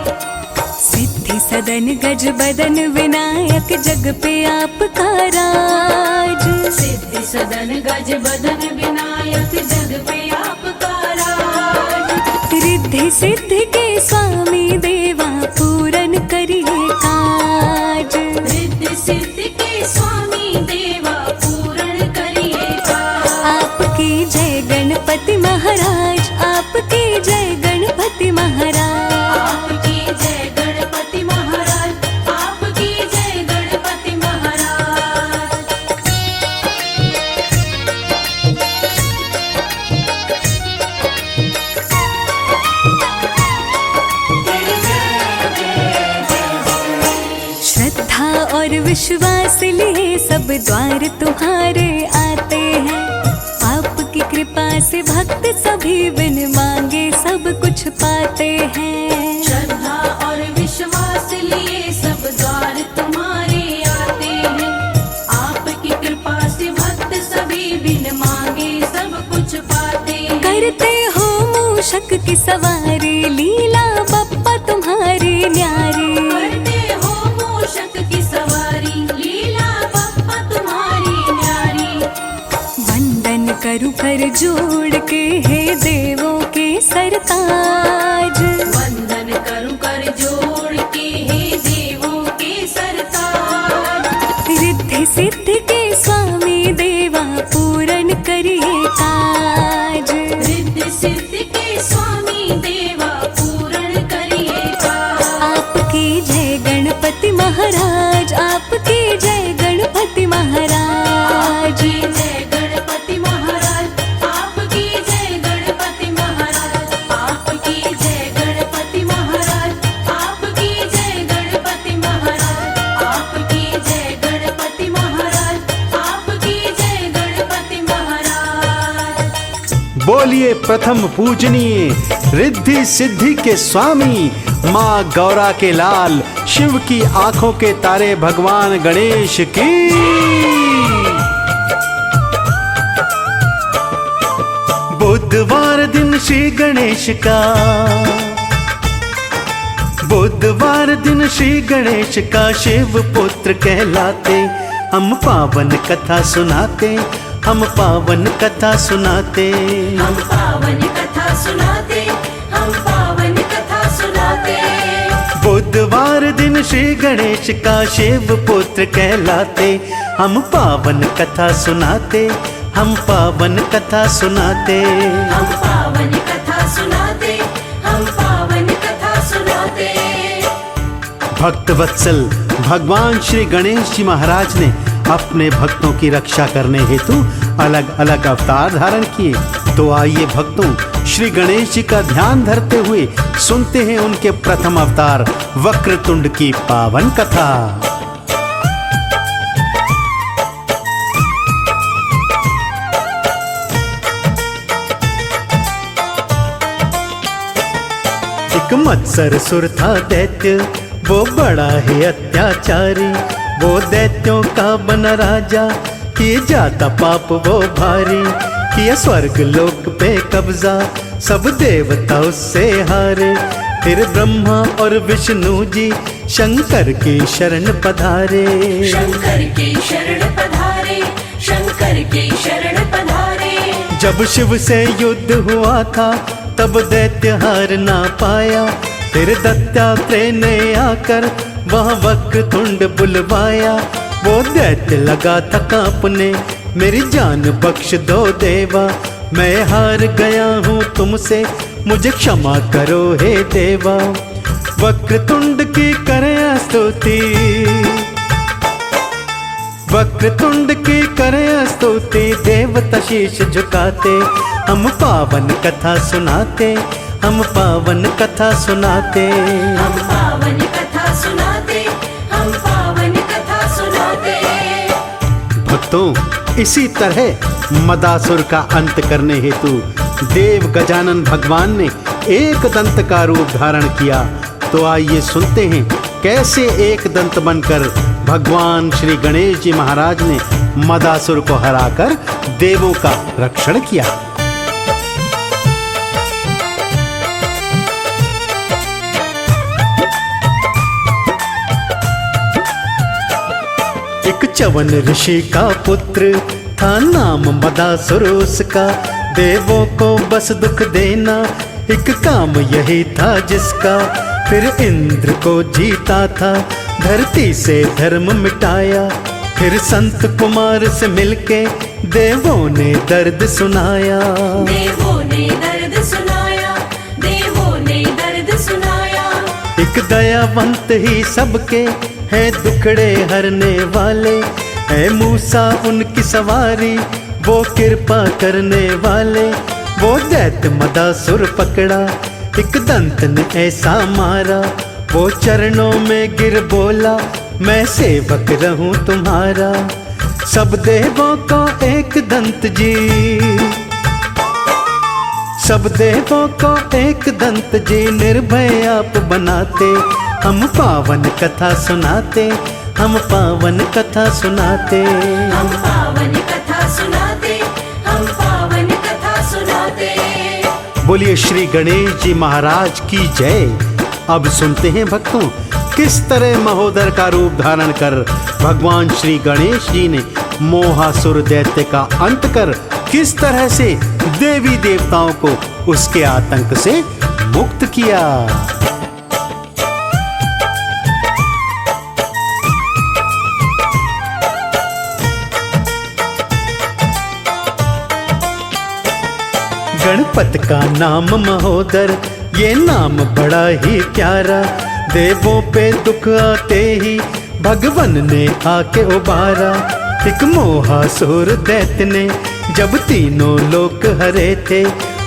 S4: सिद्धि सदन गज बदन विनायक जग पे आपका राज।
S2: सिद्धि सदन गज बदन विनायक जग पे आपका राज।
S4: रिद्धि सिद्धि के स्वामी देवा पूरन करिए काज।
S2: रिद्धि सिद्धि के स्वामी देवा पूर्ण करिए काज।
S4: आपकी जय गणपति महाराज, आपकी जय गणपति महाराज।
S2: आपकी जय गणपति महाराज, आपकी जय गणपति महाराज।
S4: श्रद्धा और विश्वास लिए सब द्वार तुम्हारे आते हैं। आपकी कृपा से भक्त सभी बिन मांगे सब कुछ पाते हैं।
S2: श्रद्धा और विश्वास लिए सब द्वार तुम्हारे आते हैं। आपकी कृपा से भक्त सभी बिन मांगे सब कुछ पाते हैं।
S4: करते हो मूषक की सवारी, लीला बप्पा तुम्हारी न्यारी।
S2: करते हो मूषक की सवारी, लीला बप्पा तुम्हारी न्यारी।
S4: वंदन करूं कर जोड़ के हे देवों के सरताज।
S2: वंदन करूं कर जोड़ के हे देवों के सरताज।
S4: रिद्धि सिद्धि के स्वामी देवा पूरन करिए काज।
S2: रिद्धि सिद्धि के स्वामी देवा पूर्ण करिए काज।
S4: आपकी जय गणपति महाराज, आपकी जय गणपति महाराज।
S2: आपकी जय गणपति महाराज, आपकी जय गणपति महाराज। आपकी जय गणपति महाराज, आपकी जय गणपति महाराज। आपकी जय गणपति महाराज, आपकी जय गणपति महाराज।
S7: बोलिए प्रथम पूजनीय रिद्धि सिद्धि के स्वामी, माँ गौरा के लाल, शिव की आंखों के तारे भगवान गणेश की। बुधवार दिन श्री गणेश का, बुधवार दिन श्री गणेश का शिव पुत्र कहलाते। हम पावन कथा सुनाते, हम पावन कथा सुनाते।
S2: हम पावन कथा सुनाते, हम पावन कथा सुनाते।
S7: बुधवार दिन श्री गणेश का शिव पुत्र कहलाते। हम पावन कथा सुनाते, हम पावन कथा सुनाते।
S2: हम पावन कथा सुनाते, हम पावन कथा सुनाते।
S7: भक्त वत्सल भगवान श्री गणेश जी महाराज ने अपने भक्तों की रक्षा करने हेतु अलग अलग अवतार धारण किए। तो आइए भक्तों, श्री गणेश जी का ध्यान धरते हुए सुनते हैं उनके प्रथम अवतार वक्रतुंड की पावन कथा। एक मत्सर था दैत्य, वो बड़ा ही अत्याचारी। वो दैत्यों का बना राजा, किए जाता पाप वो भारी। किया स्वर्ग लोक पे कब्जा, सब देवता उससे हारे। फिर ब्रह्मा और विष्णु जी शंकर की शरण पधारे।
S2: शंकर की शरण पधारे, शंकर की शरण पधारे।
S7: जब शिव से युद्ध हुआ था तब दैत्य हार ना पाया। फिर दत्तात्रेय ने आकर वहाँ वक्रतुंड बुलवाया। वो दैत्य लगा था कांपने, मेरी जान बख्श दो देवा। मैं हार गया हूँ तुमसे, मुझे क्षमा करो हे देवा। वक्रतुंड की करें स्तुति, वक्रतुंड की करें स्तुति। देवता शीश झुकाते, हम पावन कथा सुनाते। हम पावन कथा सुनाते।
S2: हम पावन कथा सुनाते, हम पावन कथा सुनाते।
S7: भक्तों, इसी तरह मदासुर का अंत करने हेतु देव गजानन भगवान ने एक दंत का रूप धारण किया। तो आइए सुनते हैं कैसे एक दंत बनकर भगवान श्री गणेश जी महाराज ने मदासुर को हराकर देवों का रक्षण किया। एक च्यवन ऋषि का पुत्र था, नाम मदासुर उसका। देवों को बस दुख देना एक काम यही था जिसका। फिर इंद्र को जीता था, धरती से धर्म मिटाया। फिर संत कुमार से मिलके देवों ने दर्द सुनाया।
S2: देवों ने दर्द सुनाया, देवों ने दर्द सुनाया।
S7: एक दयावंत ही सबके है दुखड़े हरने वाले। है मूसा उनकी सवारी, वो कृपा करने वाले। वो दैत्य मदासुर पकड़ा, एक दंत ने ऐसा मारा। वो चरणों में गिर बोला, मैं सेवक रहूं तुम्हारा। सब देवों को एक दंत जी, सब देवों को एक दंत जी निर्भय आप बनाते। हम पावन कथा सुनाते, हम पावन कथा सुनाते।
S2: हम पावन कथा सुनाते, हम पावन कथा सुनाते।
S7: बोलिए श्री गणेश जी महाराज की जय। अब सुनते हैं भक्तों, किस तरह महोदर का रूप धारण कर भगवान श्री गणेश जी ने मोहासुर दैत्य का अंत कर किस तरह से देवी देवताओं को उसके आतंक से मुक्त किया। गणपत का नाम महोदर, ये नाम बड़ा ही प्यारा। देवों पे दुख आते ही भगवन ने आके उबारा। एक मोहासुर दैत्य ने जब तीनों लोक हरे थे,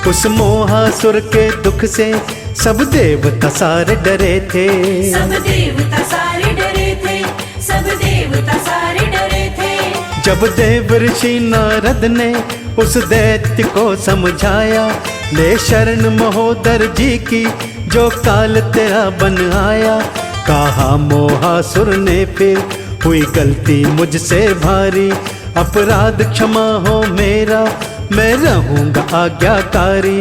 S7: उस मोहासुर के दुख से सब देवता सारे डरे थे।
S2: सब देवता सारे डरे थे, सब देवता सारे डरे थे।
S7: जब देव ऋषि नारद ने उस दैत्य को समझाया, ले शरण महोदर जी की जो काल तेरा बन आया। कहा मोहासुर ने फिर, हुई गलती मुझसे भारी। अपराध क्षमा हो मेरा, मैं रहूंगा आज्ञाकारी।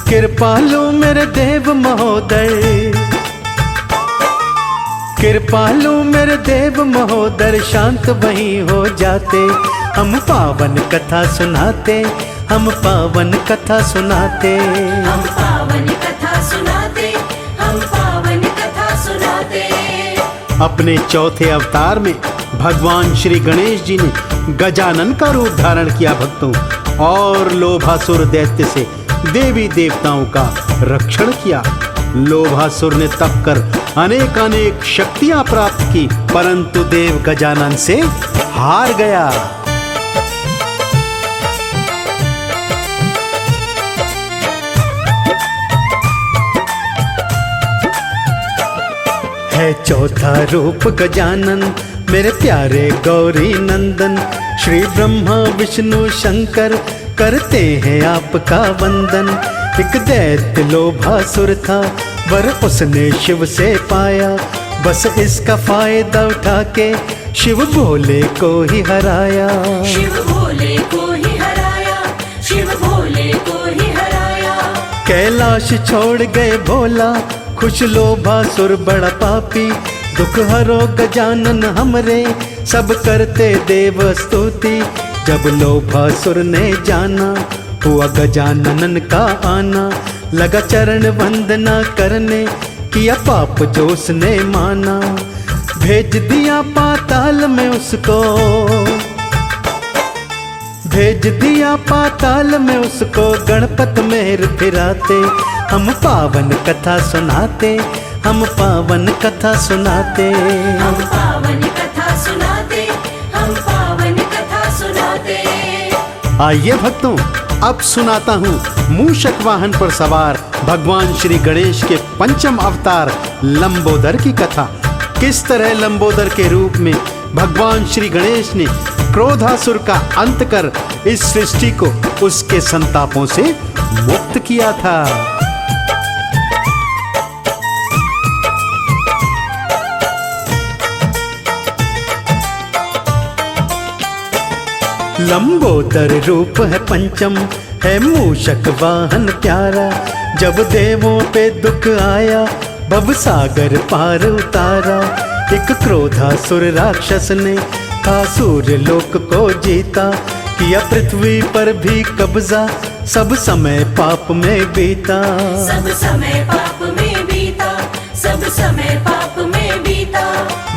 S7: कृपालु मेरे देव महोदर, कृपालु मेरे देव महोदर, शांत वहीं हो जाते। हम पावन कथा सुनाते, हम पावन कथा सुनाते।
S2: हम पावन कथा सुनाते, हम पावन कथा सुनाते।
S7: अपने चौथे अवतार में भगवान श्री गणेश जी ने गजानन का रूप धारण किया भक्तों, और लोभासुर दैत्य से देवी देवताओं का रक्षण किया। लोभासुर ने तप कर अनेक शक्तियां प्राप्त की, परंतु देव गजानन से हार गया। है चौथा रूप गजानन, मेरे प्यारे गौरी नंदन। श्री ब्रह्मा विष्णु शंकर करते हैं आपका वंदन। एक दैत्य लोभासुर था, वर उसने शिव से पाया। बस इसका फायदा उठा के शिव भोले को ही हराया।
S2: शिव भोले को ही हराया, शिव भोले को ही हराया।
S7: कैलाश छोड़ गए भोला, खुश लोभासुर बड़ा पापी। दुख हरो गजानन हमरे, सब करते देव स्तुति। जब लोभासुर ने जाना, हुआ गजानन का आना। लगा चरण वंदना करने, किया पाप जो उसने माना। भेज दिया पाताल में उसको, भेज दिया पाताल में उसको। गणपत मेहर फिराते, हम पावन कथा सुनाते, हम पावन कथा सुनाते।
S2: हम पावन कथा सुनाते, हम पावन कथा सुनाते।
S7: आइए भक्तों, अब सुनाता हूँ मूषक वाहन पर सवार भगवान श्री गणेश के पंचम अवतार लंबोदर की कथा। किस तरह लंबोदर के रूप में भगवान श्री गणेश ने क्रोधासुर का अंत कर इस सृष्टि को उसके संतापों से मुक्त किया था। लंबोदर रूप है पंचम, है मूषक वाहन प्यारा। जब देवों पे दुख आया, भव सागर पार उतारा। एक क्रोधासुर राक्षस ने था सूर्य लोक को जीता, किया पृथ्वी पर भी कब्जा, सब समय पाप में बीता।
S2: सब समय पाप में बीता, सब समय पाप में बीता।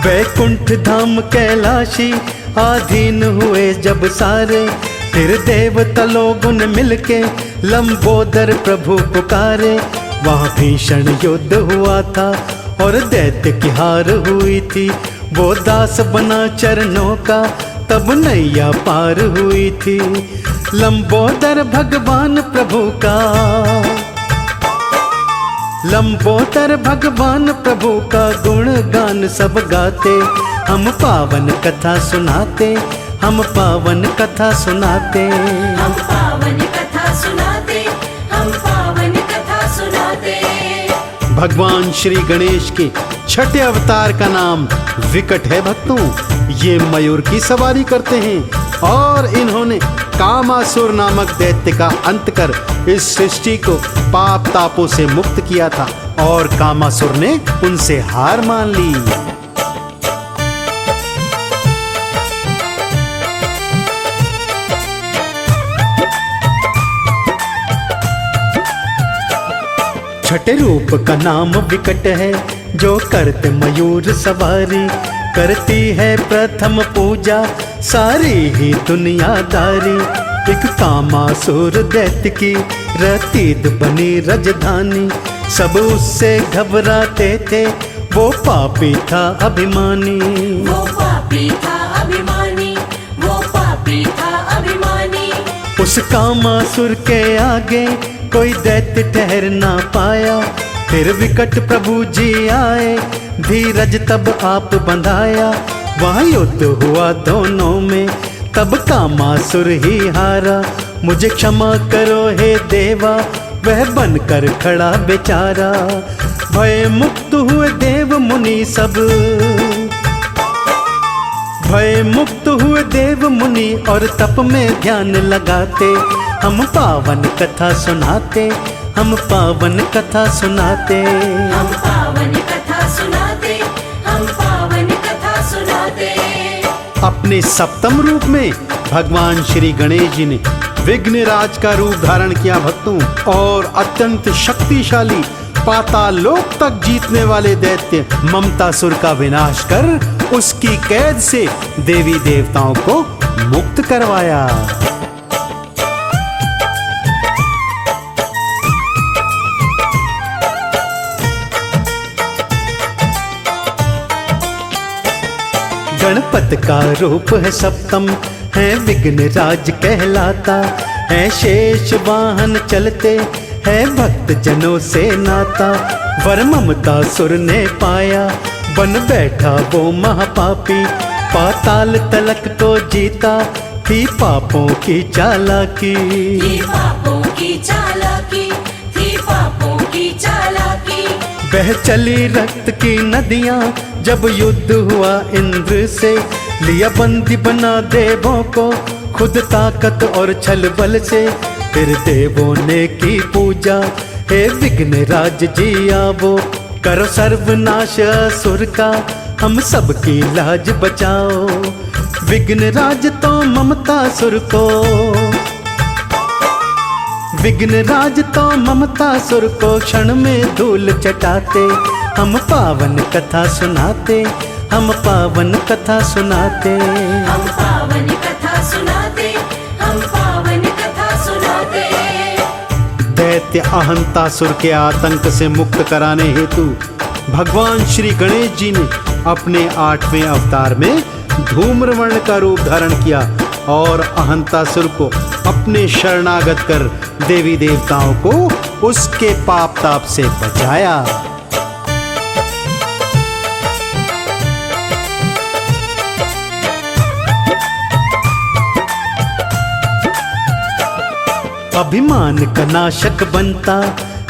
S7: वैकुंठ धाम कैलाशी आधीन हुए जब सारे, फिर देवता लोगों ने मिलके लंबोदर प्रभु पुकारे। वहाँ भीषण युद्ध हुआ था और दैत्य की हार हुई थी। वो दास बना चरणों का, तब नैया पार हुई थी लंबोदर भगवान प्रभु का। लंबोदर भगवान प्रभु का गुणगान सब गाते, हम पावन कथा सुनाते, हम पावन कथा सुनाते।
S2: हम पावन कथा सुनाते, हम पावन कथा सुनाते।
S7: भगवान श्री गणेश के छठे अवतार का नाम विकट है भक्तों। ये मयूर की सवारी करते हैं और इन्होंने कामासुर नामक दैत्य का अंत कर इस सृष्टि को पाप तापों से मुक्त किया था और कामासुर ने उनसे हार मान ली। छठे रूप का नाम विकट है, जो करते मयूर सवारी। करती है प्रथम पूजा सारी ही दुनियादारी। एक कामासुर दैत्य की रतीद बनी राजधानी, सब उससे घबराते थे, वो पापी था अभिमानी।
S2: वो पापी था अभिमानी, वो पापी था अभिमानी।
S7: उस कामासुर के आगे कोई दैत्य ठहर ना पाया। फिर विकट प्रभु जी आए, धीरज तब आप बंधाया। वहाँ युद्ध हुआ दोनों में, तब कामासुर ही हारा। मुझे क्षमा करो हे देवा, वह बनकर खड़ा बेचारा। भय मुक्त हुए देव मुनि सब, भय मुक्त हुए देव मुनि और तप में ध्यान लगाते। हम पावन कथा सुनाते, हम पावन कथा सुनाते।
S2: हम पावन कथा सुनाते, हम पावन कथा सुनाते।
S7: अपने सप्तम रूप में भगवान श्री गणेश जी ने विघ्नराज का रूप धारण किया भक्तों, और अत्यंत शक्तिशाली पाताल लोक तक जीतने वाले दैत्य ममतासुर का विनाश कर उसकी कैद से देवी देवताओं को मुक्त करवाया। गणपत का रूप है सप्तम, है विघ्नराज कहलाता। है शेष वाहन चलते, है भक्त जनों से नाता। वर ममतासुर ने पाया, बन बैठा वो महापापी। पाताल तलक को जीता, थी पापों की चालाकी।
S2: थी पापों की चालाकी, थी पापों की चालाकी।
S7: बह चली रक्त की नदियां, जब युद्ध हुआ इंद्र से। लिया बंदी बना देवों को, खुद ताकत और छल बल से। फिर देवों ने की पूजा, हे विघ्नराज जी आवो। करो सर्वनाश असुर का, हम सबकी लाज बचाओ। विघ्नराज तो ममतासुर को, विघ्नराज तो ममतासुर को क्षण में धूल चटाते। हम पावन कथा सुनाते, हम पावन कथा सुनाते।
S2: हम पावन कथा सुनाते, हम पावन कथा सुनाते।
S7: दैत्य अहंतासुर के आतंक से मुक्त कराने हेतु भगवान श्री गणेश जी ने अपने 8वें अवतार में धूम्रवर्ण का रूप धारण किया और अहंतासुर को अपने शरणागत कर देवी देवताओं को उसके पाप ताप से बचाया। अभिमान का नाशक बनता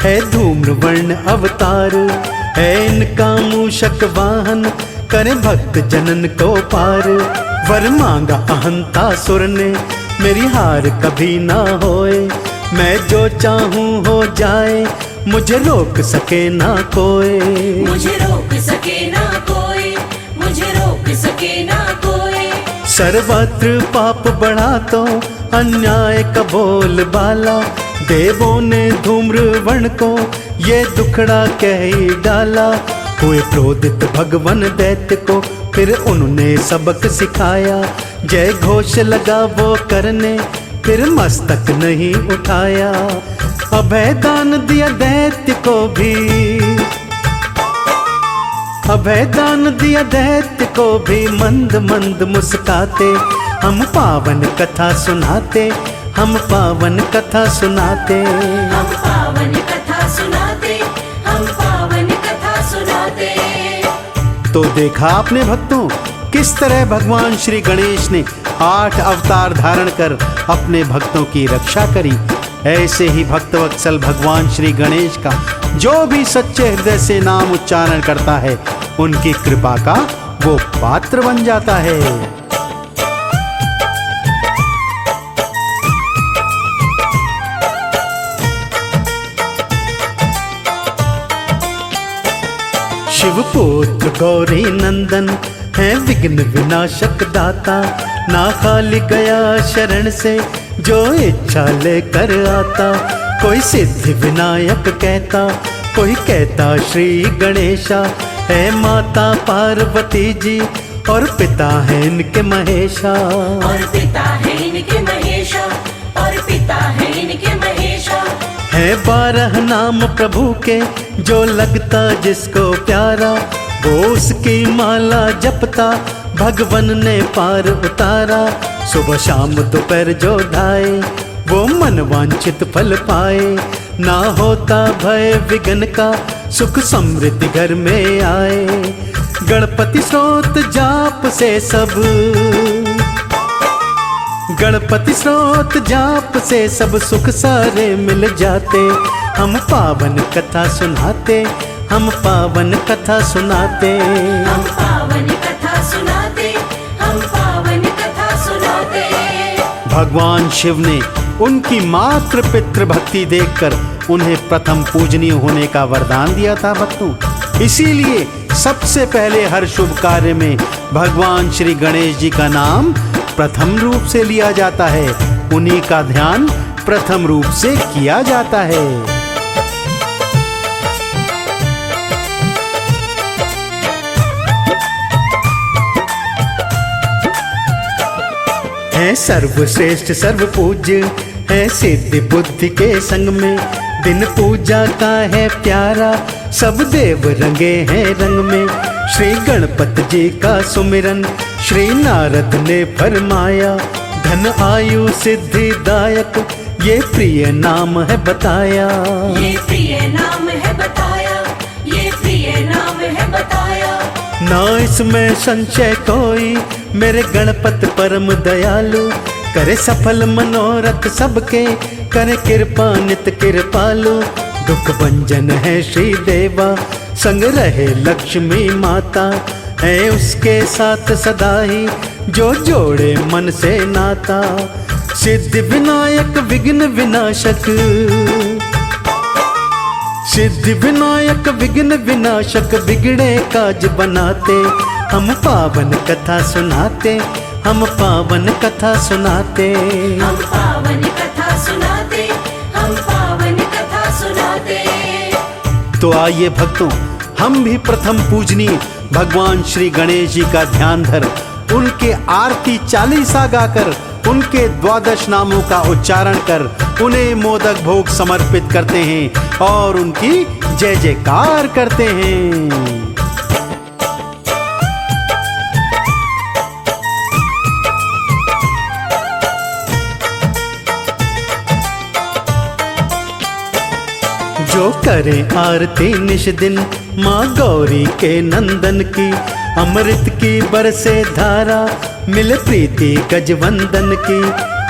S7: है धूम्र वर्ण अवतार, है इनका मूषक वाहन करे भक्त जनन को पार। वर मांगा अहंतासुर ने मेरी हार कभी ना होए, मैं जो चाहूं हो जाए मुझे रोक सके ना कोई।
S2: मुझे रोक सके ना कोई, मुझे रोक सके ना कोई।
S7: सर्वत्र पाप बढ़ा तो अन्याय का बोल बाला, देवों ने धूम्र वर्ण को ये दुखड़ा कह ही डाला। हुए क्रोधित भगवान दैत्य को फिर उन्होंने सबक सिखाया, जय घोष लगा वो करने फिर मस्तक नहीं उठाया। अभय दान दिया दैत्य को भी, अभय दान दिया दैत्य को भी मंद मंद मुस्काते। हम पावन कथा सुनाते, हम पावन कथा सुनाते।
S2: हम पावन कथा सुनाते, हम पावन कथा सुनाते।
S7: तो देखा आपने भक्तों किस तरह भगवान श्री गणेश ने 8 अवतार धारण कर अपने भक्तों की रक्षा करी। ऐसे ही भक्तवत्सल भगवान श्री गणेश का जो भी सच्चे हृदय से नाम उच्चारण करता है उनकी कृपा का वो पात्र बन जाता है। शिवपुत्र गौरी नंदन है विघ्न विनाशक दाता, ना खाली गया शरण से जो इच्छा लेकर आता। कोई सिद्धि विनायक कहता, कोई कहता श्री गणेशा, है माता पार्वती जी और पिता है इनके महेशा।
S2: और पिता है इनके महेशा, और पिता है इनके महेशा।
S7: है 12 नाम प्रभु के जो लगता जिसको प्यारा, वो उसकी माला जपता भगवन ने पार उतारा। सुबह शाम दोपहर जो ढाए वो मन वांछित फल पाए, ना होता भय विघ्न का सुख समृद्धि घर में आए। गणपति स्रोत जाप से सब, गणपति स्रोत जाप से सब सुख सारे मिल जाते। हम पावन कथा सुनाते, हम पावन कथा सुनाते।
S2: हम पावन कथा सुनाते, हम पावन कथा सुनाते।
S7: भगवान शिव ने उनकी मातृ पितृ भक्ति देखकर उन्हें प्रथम पूजनीय होने का वरदान दिया था भक्तों। इसीलिए सबसे पहले हर शुभ कार्य में भगवान श्री गणेश जी का नाम प्रथम रूप से लिया जाता है, उन्हीं का ध्यान प्रथम रूप से किया जाता है। है सर्वश्रेष्ठ सर्वपूज्य है सिद्धि बुद्धि के संग में, दिन पूजा का है प्यारा सब देव रंगे हैं रंग में। श्री गणपति जी का सुमिरन श्री नारद ने फरमाया, धन आयु सिद्धि दायक ये प्रिय नाम है बताया।
S2: ये प्रिय नाम है बताया, ये प्रिय नाम है बताया।
S7: ना इसमें संशय कोई मेरे गणपति परम दयालु, करे सफल मनोरथ सबके करे कृपा नित कृपालु। दुख भंजन है श्री देवा संग रहे लक्ष्मी माता, है उसके साथ सदा ही जो जोड़े मन से नाता। सिद्धि विनायक विघ्न विनाशक, सिद्धि विनायक विघ्न विनाशक बिगड़े काज बनाते। हम पावन कथा सुनाते, हम पावन कथा सुनाते।
S2: हम पावन कथा सुनाते, हम पावन कथा सुनाते।
S7: तो आइए भक्तों हम भी प्रथम पूजनीय भगवान श्री गणेश जी का ध्यान धर उनके आरती चालीसा गाकर उनके 12 नामों का उच्चारण कर उन्हें मोदक भोग समर्पित करते हैं और उनकी जय जयकार करते हैं। जो करे आरती निश दिन माँ गौरी के नंदन की, अमृत की बरसे धारा मिल प्रीति गजवंदन की।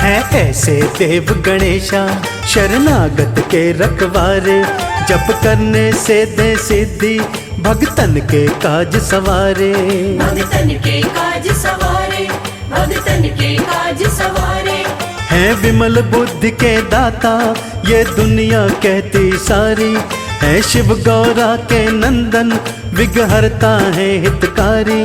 S7: है ऐसे देव गणेशा शरणागत के रखवारे, जप करने से दे सिद्धि भगतन के काज सवारे।
S2: भगतन के काज सवारे, भगतन के काज सवारे।
S7: है विमल बुद्धि के दाता ये दुनिया कहती सारी, है शिव गौरा के नंदन विघहरता है हितकारी।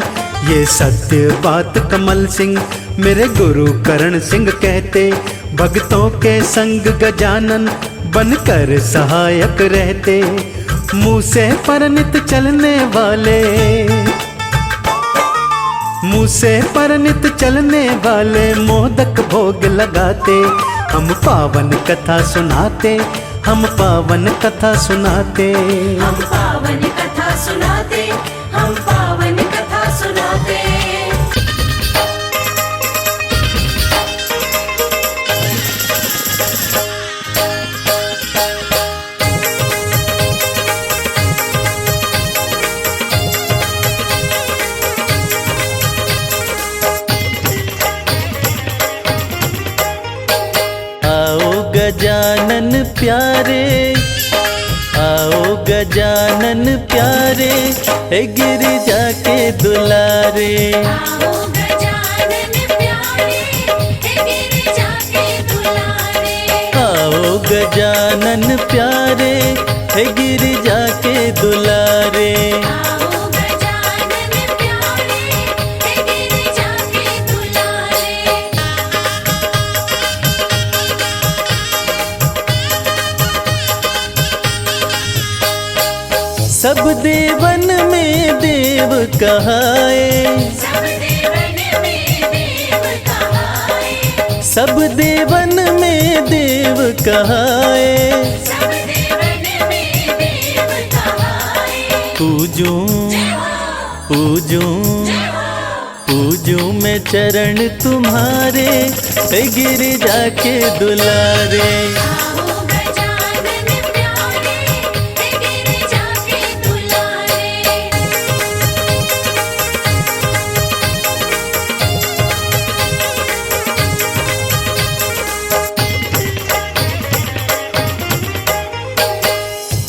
S7: ये सत्य बात कमल सिंह मेरे गुरु करण सिंह कहते, भक्तों के संग गजानन बनकर सहायक रहते। मुँह से परनित चलने वाले, मुँह से परनित चलने वाले मोदक भोग लगाते। हम पावन कथा सुनाते, हम पावन कथा सुनाते।
S2: हम पावन कथा सुनाते, हम पावन कथा सुनाते।
S6: गजानन प्यारे, आओ गजानन प्यारे, हे गिरिजा के दुलारे।
S2: आओ गजानन प्यारे, हे गिरिजा के दुलारे।
S6: आओ गजानन प्यारे, हे गिरिजा के दुलारे।
S2: आओ गजानन प्यारे, हे गिरिजा के दुलारे।
S6: सब देवन में देव कहाए,
S2: सब देवन में देव कहाए।
S6: सब देवन में देव कहाए।
S2: सब देवन में देव कहाए।
S6: पूजूं पूजूं पूजूं मैं चरण तुम्हारे, हे गिरिजा के दुलारे।
S2: आओ गजानन प्यारे, हे गिरिजा के दुलारे।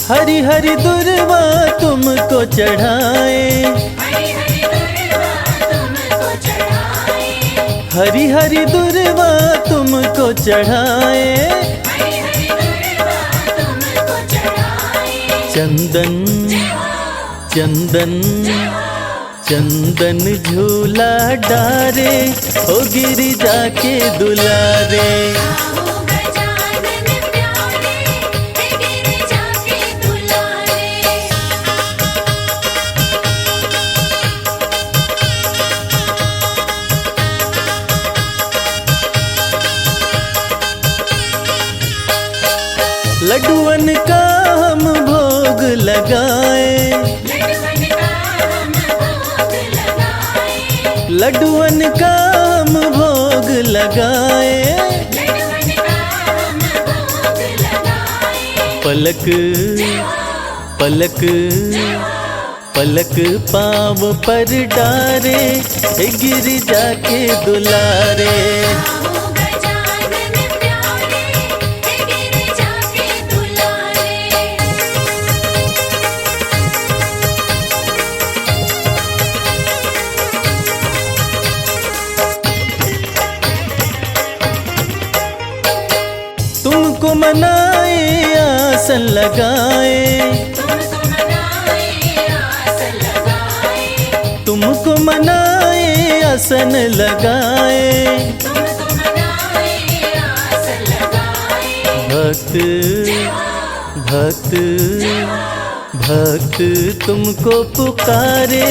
S6: हरि हरि दुर्वा तुमको चढ़ाए,
S2: हरि हरि दुर्वा तुमको चढ़ाए।
S6: हरि हरि दुर्वा तुमको चढ़ाए।
S2: हरि हरि दुर्वा तुमको चढ़ाए।
S6: चंदन चंदन चंदन झूला डारे, ओ गिरिजा के दुलारे।
S2: आओ गजानन प्यारे, हे गिरिजा के दुलारे।
S6: लड्डुअन का हम भोग लगाए,
S2: लड्डुअन का हम भोग लगाए।
S6: लड्डुअन का हम भोग लगाए।
S2: लड्डुअन का हम भोग लगाए।
S6: पलक पलक पलक पाँव पर डारे, हे गिरिजा के दुलारे।
S2: आओ गजानन प्यारे, हे गिरिजा के दुलारे।
S6: तुमको मनाए आसन लगाए,
S2: तुमको मनाए आसन लगाए।
S6: तुमको मनाए आसन लगाए।
S2: तुमको मनाए आसन लगाए।
S6: भक्त भक्त भक्त तुमको पुकारे,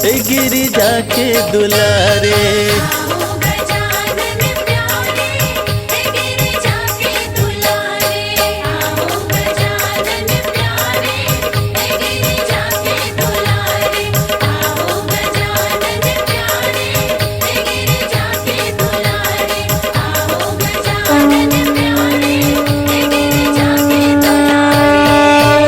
S6: हे गिरिजा के दुलारे।
S2: आओ गजानन प्यारे, हे गिरिजा के दुलारे। आओ गजानन प्यारे, हे गिरिजा के दुलारे। आओ गजानन प्यारे, हे गिरिजा के दुलारे। आओ गजानन प्यारे, हे गिरिजा के दुलारे।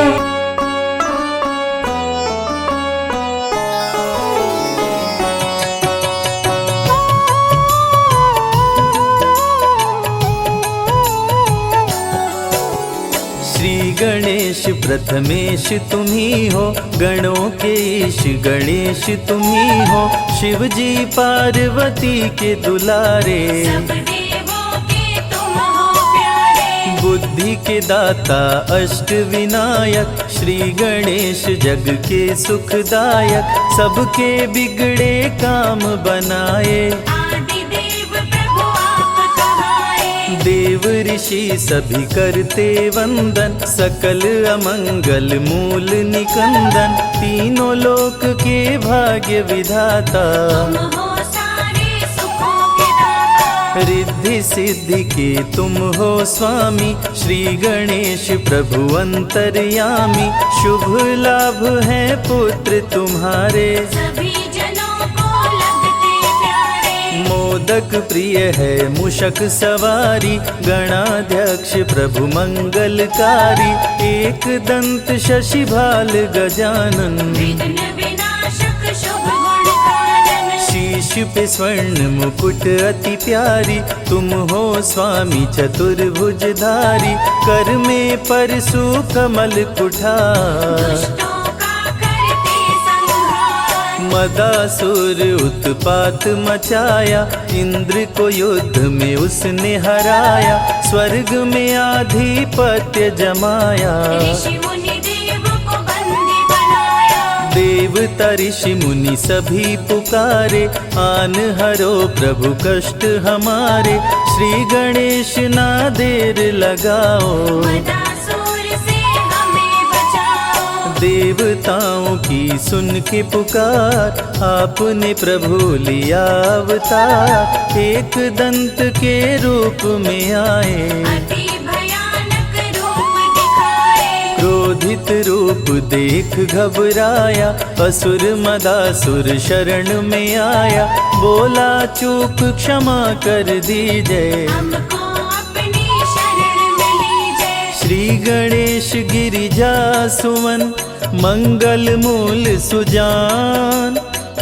S7: गणेश प्रथमेश तुम ही हो, गणों के ईश गणेश तुम ही हो। शिव जी पार्वती के दुलारे,
S2: सब देवों के तुम हो प्यारे।
S7: बुद्धि के दाता अष्ट विनायक, श्री गणेश जग के सुखदायक। सबके बिगड़े काम बनाए,
S2: आदि देव प्रभु आप कहाए।
S7: देव ऋषि सभी करते वंदन, सकल अमंगल मूल निकंदन। तीनों लोक के भाग्य विधाता,
S2: तुम हो सारे सुखों के दाता।
S7: रिद्धि सिद्धि के तुम हो स्वामी, श्री गणेश प्रभु अंतर्यामी। शुभ लाभ है पुत्र तुम्हारे,
S2: सभी जनों को लगते प्यारे।
S7: मोदक प्रिय है मूषक सवारी, गणाध्यक्ष प्रभु मंगलकारी। एक दंत शशि भाल गजानन,
S2: विघ्न विनाशक शुभ गुण कानन।
S7: शीश पे स्वर्ण मुकुट अति प्यारी, तुम हो स्वामी चतुर्भुजधारी। कर में परशु कमल कुठार,
S2: दुष्टों का करते संहार।
S7: मदासुर उत्पात मचाया, इंद्र को युद्ध में उसने हराया। स्वर्ग में आधिपत्य जमाया,
S2: ऋषि मुनि देव को बंदी बनाया।
S7: देवता ऋषि मुनि सभी पुकारे। आन हरो प्रभु कष्ट हमारे, श्री गणेश ना देर लगाओ।
S2: मदासुर से हमें बचाओ।
S7: देवताओं की सुन के पुकार, आपने प्रभु लिया अवतार। एक दंत के रूप में आए,
S2: अति भयानक रूप दिखाए।
S7: क्रोधित रूप देख घबराया। असुर मदासुर शरण में आया, बोला चूक क्षमा कर दीजिए।
S2: हमको अपनी शरण में लीजिए।
S7: श्री गणेश गिरिजा सुवन, मंगल मूल सुजान।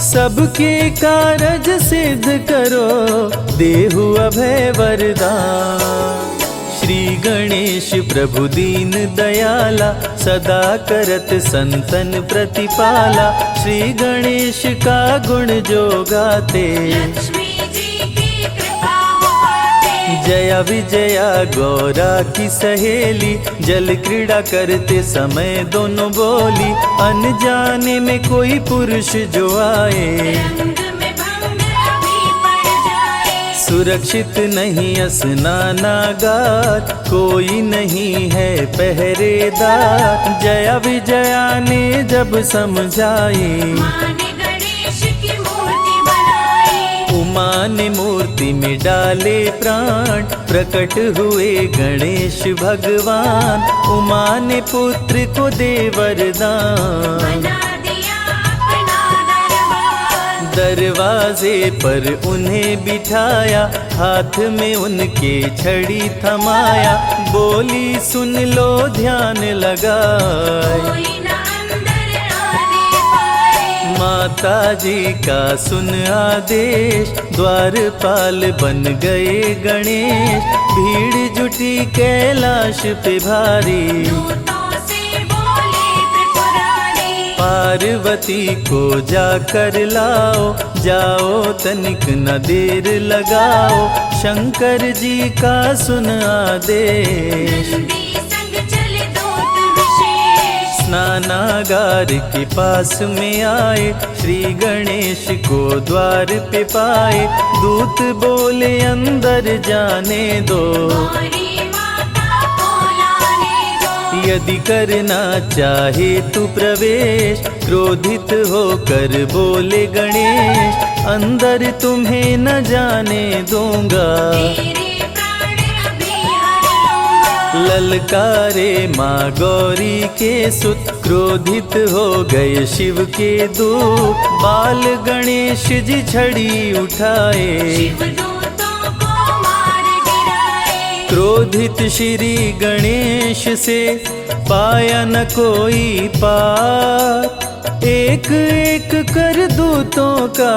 S7: सबके कारज सिद्ध करो, देहु अभय वरदान। श्री गणेश प्रभु दीन दयाला, सदा करत संतन प्रतिपाला। श्री गणेश का गुण जो गाते,
S2: लक्ष्मी जी की कृपा हो पाते।
S7: जया विजया गौरा की सहेली, जल क्रीड़ा करते समय दोनों बोली। अनजाने में कोई पुरुष जो आए,
S2: रंग में भंग अभी पड़ जाए।
S7: सुरक्षित नहीं स्नानागार, कोई नहीं है पहरेदार। जया विजया ने जब समझाई,
S2: माँ ने गणेश की मूर्ति बनाई।
S7: उमा ने मूर्ति में डाले प्राण, प्रकट हुए गणेश भगवान। उमा ने पुत्र को दे वरदान,
S2: बना दिया अपना दरबार।
S7: दरवाजे पर उन्हें बिठाया, हाथ में उनके छड़ी थमाया। बोली सुन लो ध्यान लगाए,
S2: कोई न अंदर आने पाए।
S7: माता जी का सुन आदेश, द्वारपाल बन गए गणेश। भीड़ जुटी कैलाश पे भारी,
S2: दूतों से बोले त्रिपुरारी।
S7: पार्वती को जाकर लाओ, जाओ तनिक न देर लगाओ। शंकर जी का सुन आदेश,
S2: नंदी संग चले दूत विशेष।
S7: स्नानागार के पास में आए, श्री गणेश को द्वार पे पाए। दूत बोले अंदर जाने दो,
S2: गौरी माता को लाने दो।
S7: यदि करना चाहे तू प्रवेश। क्रोधित होकर बोले गणेश, अंदर तुम्हें न जाने दूंगा।
S2: तेरे प्राण अभी हर लूंगा।
S7: ललकारे माँ गौरी के सुत, क्रोधित हो गए शिव के दूत। बाल गणेश जी छड़ी उठाए,
S2: शिव दूतों को मार गिराए।
S7: क्रोधित श्री गणेश से पाया न कोई पार। एक एक कर दूतों का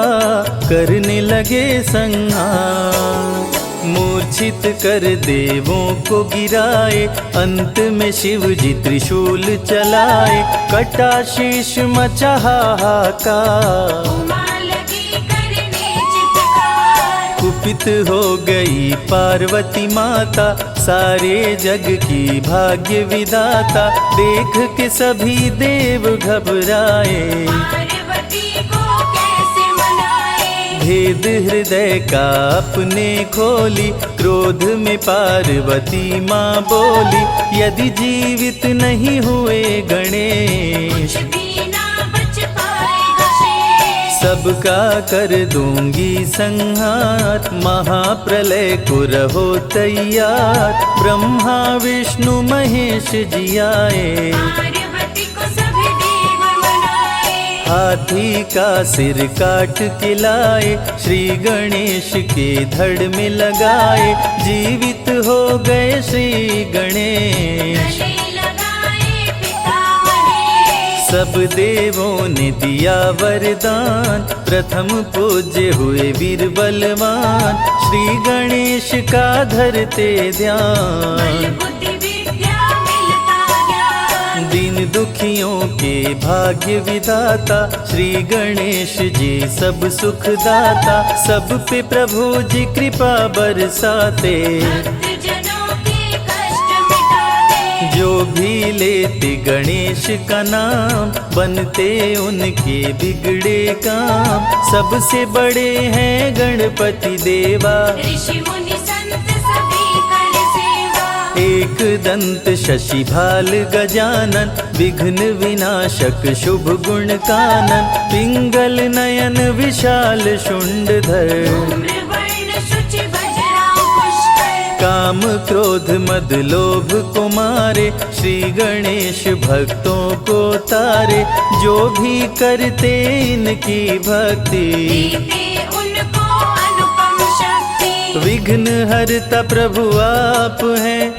S7: करने लगे संहार। मूर्छित कर देवों को गिराए, अंत में शिव जी त्रिशूल चलाए, कटा शीश मचा हाहाकार।
S2: उमा लगी करने चित्कार,
S7: कुपित हो गई पार्वती माता, सारे जग की भाग्य विधाता, देख के सभी देव घबराए।
S2: पार्वती को कैसे मनाए,
S7: भेद हृदय का अपने खोली, क्रोध में पार्वती माँ बोली, यदि जीवित नहीं हुए गणेश,
S2: कुछ भी ना बच पाएगा शेष।
S7: सबका कर दूंगी संहार, महाप्रलय को रहो तैयार। ब्रह्मा विष्णु महेश जी आए,
S2: पार्वती को सभी देव मनाए।
S7: हाथी का सिर काट के लाए, श्री गणेश के धड़ में लगाए, जीवित हो गए श्री गणेश।
S2: गले लगाए पिता महेश,
S7: सब देवों ने दिया वरदान, प्रथम पूज्य हुए वीर बलवान, श्री गणेश का धरते
S2: बल
S7: ध्यान।
S2: बुद्धि विद्या मिलता ज्ञान,
S7: दीन दुखियों के भाग्य विधाता, श्री गणेश जी सब सुख दाता, सब पे प्रभु जी कृपा बरसाते।
S2: भक्तजनों के कष्ट मिटाते,
S7: जो भी लेते गणेश का नाम, बनते उनके बिगड़े काम। सबसे बड़े हैं गणपति देवा,
S2: ऋषि मुनि संत सभी कर सेवा।
S7: एक दंत शशि भाल गजानन, विघ्न विनाशक शुभ गुण कानन, पिंगल नयन विशाल शुंडधर।
S2: धूम्रवर्ण शुचि वज्रांकुश पुष्कर,
S7: काम क्रोध मद लोभ को मारे, श्री गणेश भक्तों को तारे। जो भी करते इनकी भक्ति,
S2: देते उनको अनुपम शक्ति।
S7: विघ्न हरता प्रभु आप हैं,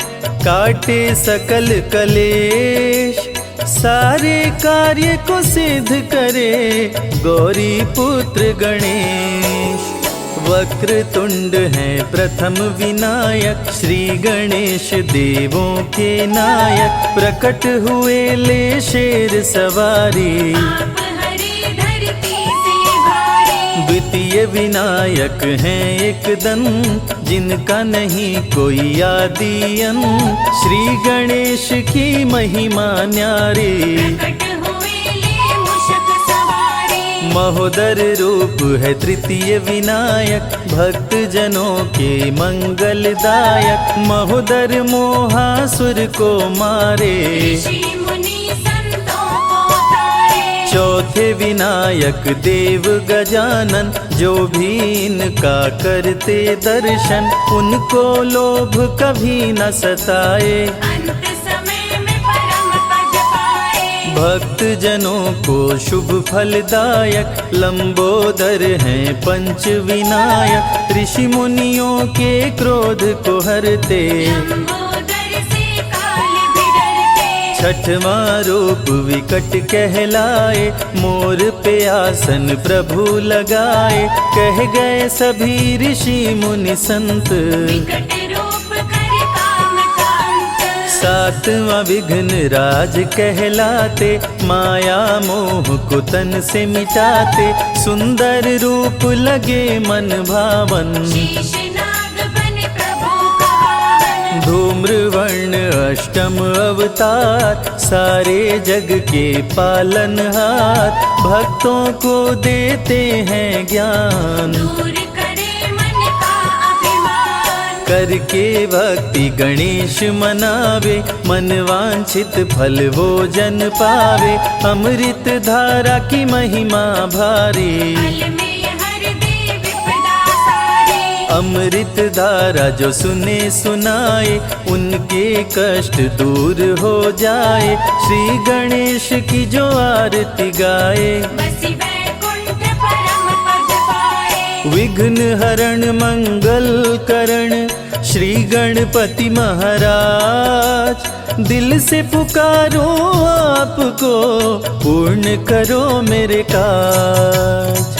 S7: काटे सकल कलेश, सारे कार्य को सिद्ध करे गौरी पुत्र गणेश। वक्र तुंड हैं प्रथम विनायक, श्री गणेश देवों के नायक। प्रकट हुए ले शेर सवारी,
S2: आप हरे धरती से भारी।
S7: द्वितीय विनायक हैं एक दंत, जिनका नहीं कोई आदि अंत। श्री गणेश की महिमा न्यारी,
S2: प्रकट हुए ले मूषक सवारी।
S7: महोदर रूप है तृतीय विनायक, भक्त जनों के मंगलदायक। महोदर मोहासुर को मारे,
S2: ऋषि मुनि संतों को तारे।
S7: चौथे विनायक देव गजानन, जो भी इनका करते दर्शन, उनको लोभ कभी न सताए।
S2: अंत समय में परम पद पाए,
S7: भक्त जनों को शुभ फलदायक। लंबोदर हैं पंच विनायक, ऋषि मुनियों के क्रोध को हरते।
S2: लंबोदर से काल भी डरते।
S7: छठवां रूप विकट कहलाए, मोर पे आसन प्रभु लगाए। कह गए सभी ऋषि मुनि संत,
S2: विकट रूप कर काम का अंत।
S7: सातवां विघ्न राज कहलाते, माया मोह को तन से मिटाते। सुंदर रूप लगे मन भावन,
S2: शेषनाग बने प्रभु का वाहन।
S7: धूम्रवर्ण अष्टम अवतार, सारे जग के पालनहार। भक्तों को देते हैं ज्ञान,
S2: दूर करे मन का अभिमान।
S7: करके भक्ति गणेश मनावे। मन वांछित फल वो जन पावे, अमृत धारा की महिमा भारी।
S2: फल में हर दे विपदा सारी।
S7: अमृत धारा जो सुने सुनाए, उनके कष्ट दूर हो जाए। श्री गणेश की जो आरती गाए,
S2: बसी वैकुंठ परम पद पाए।
S7: विघ्न हरण मंगल करण, श्री गणपति महाराज। दिल से पुकारो आपको, पूर्ण करो मेरे काज।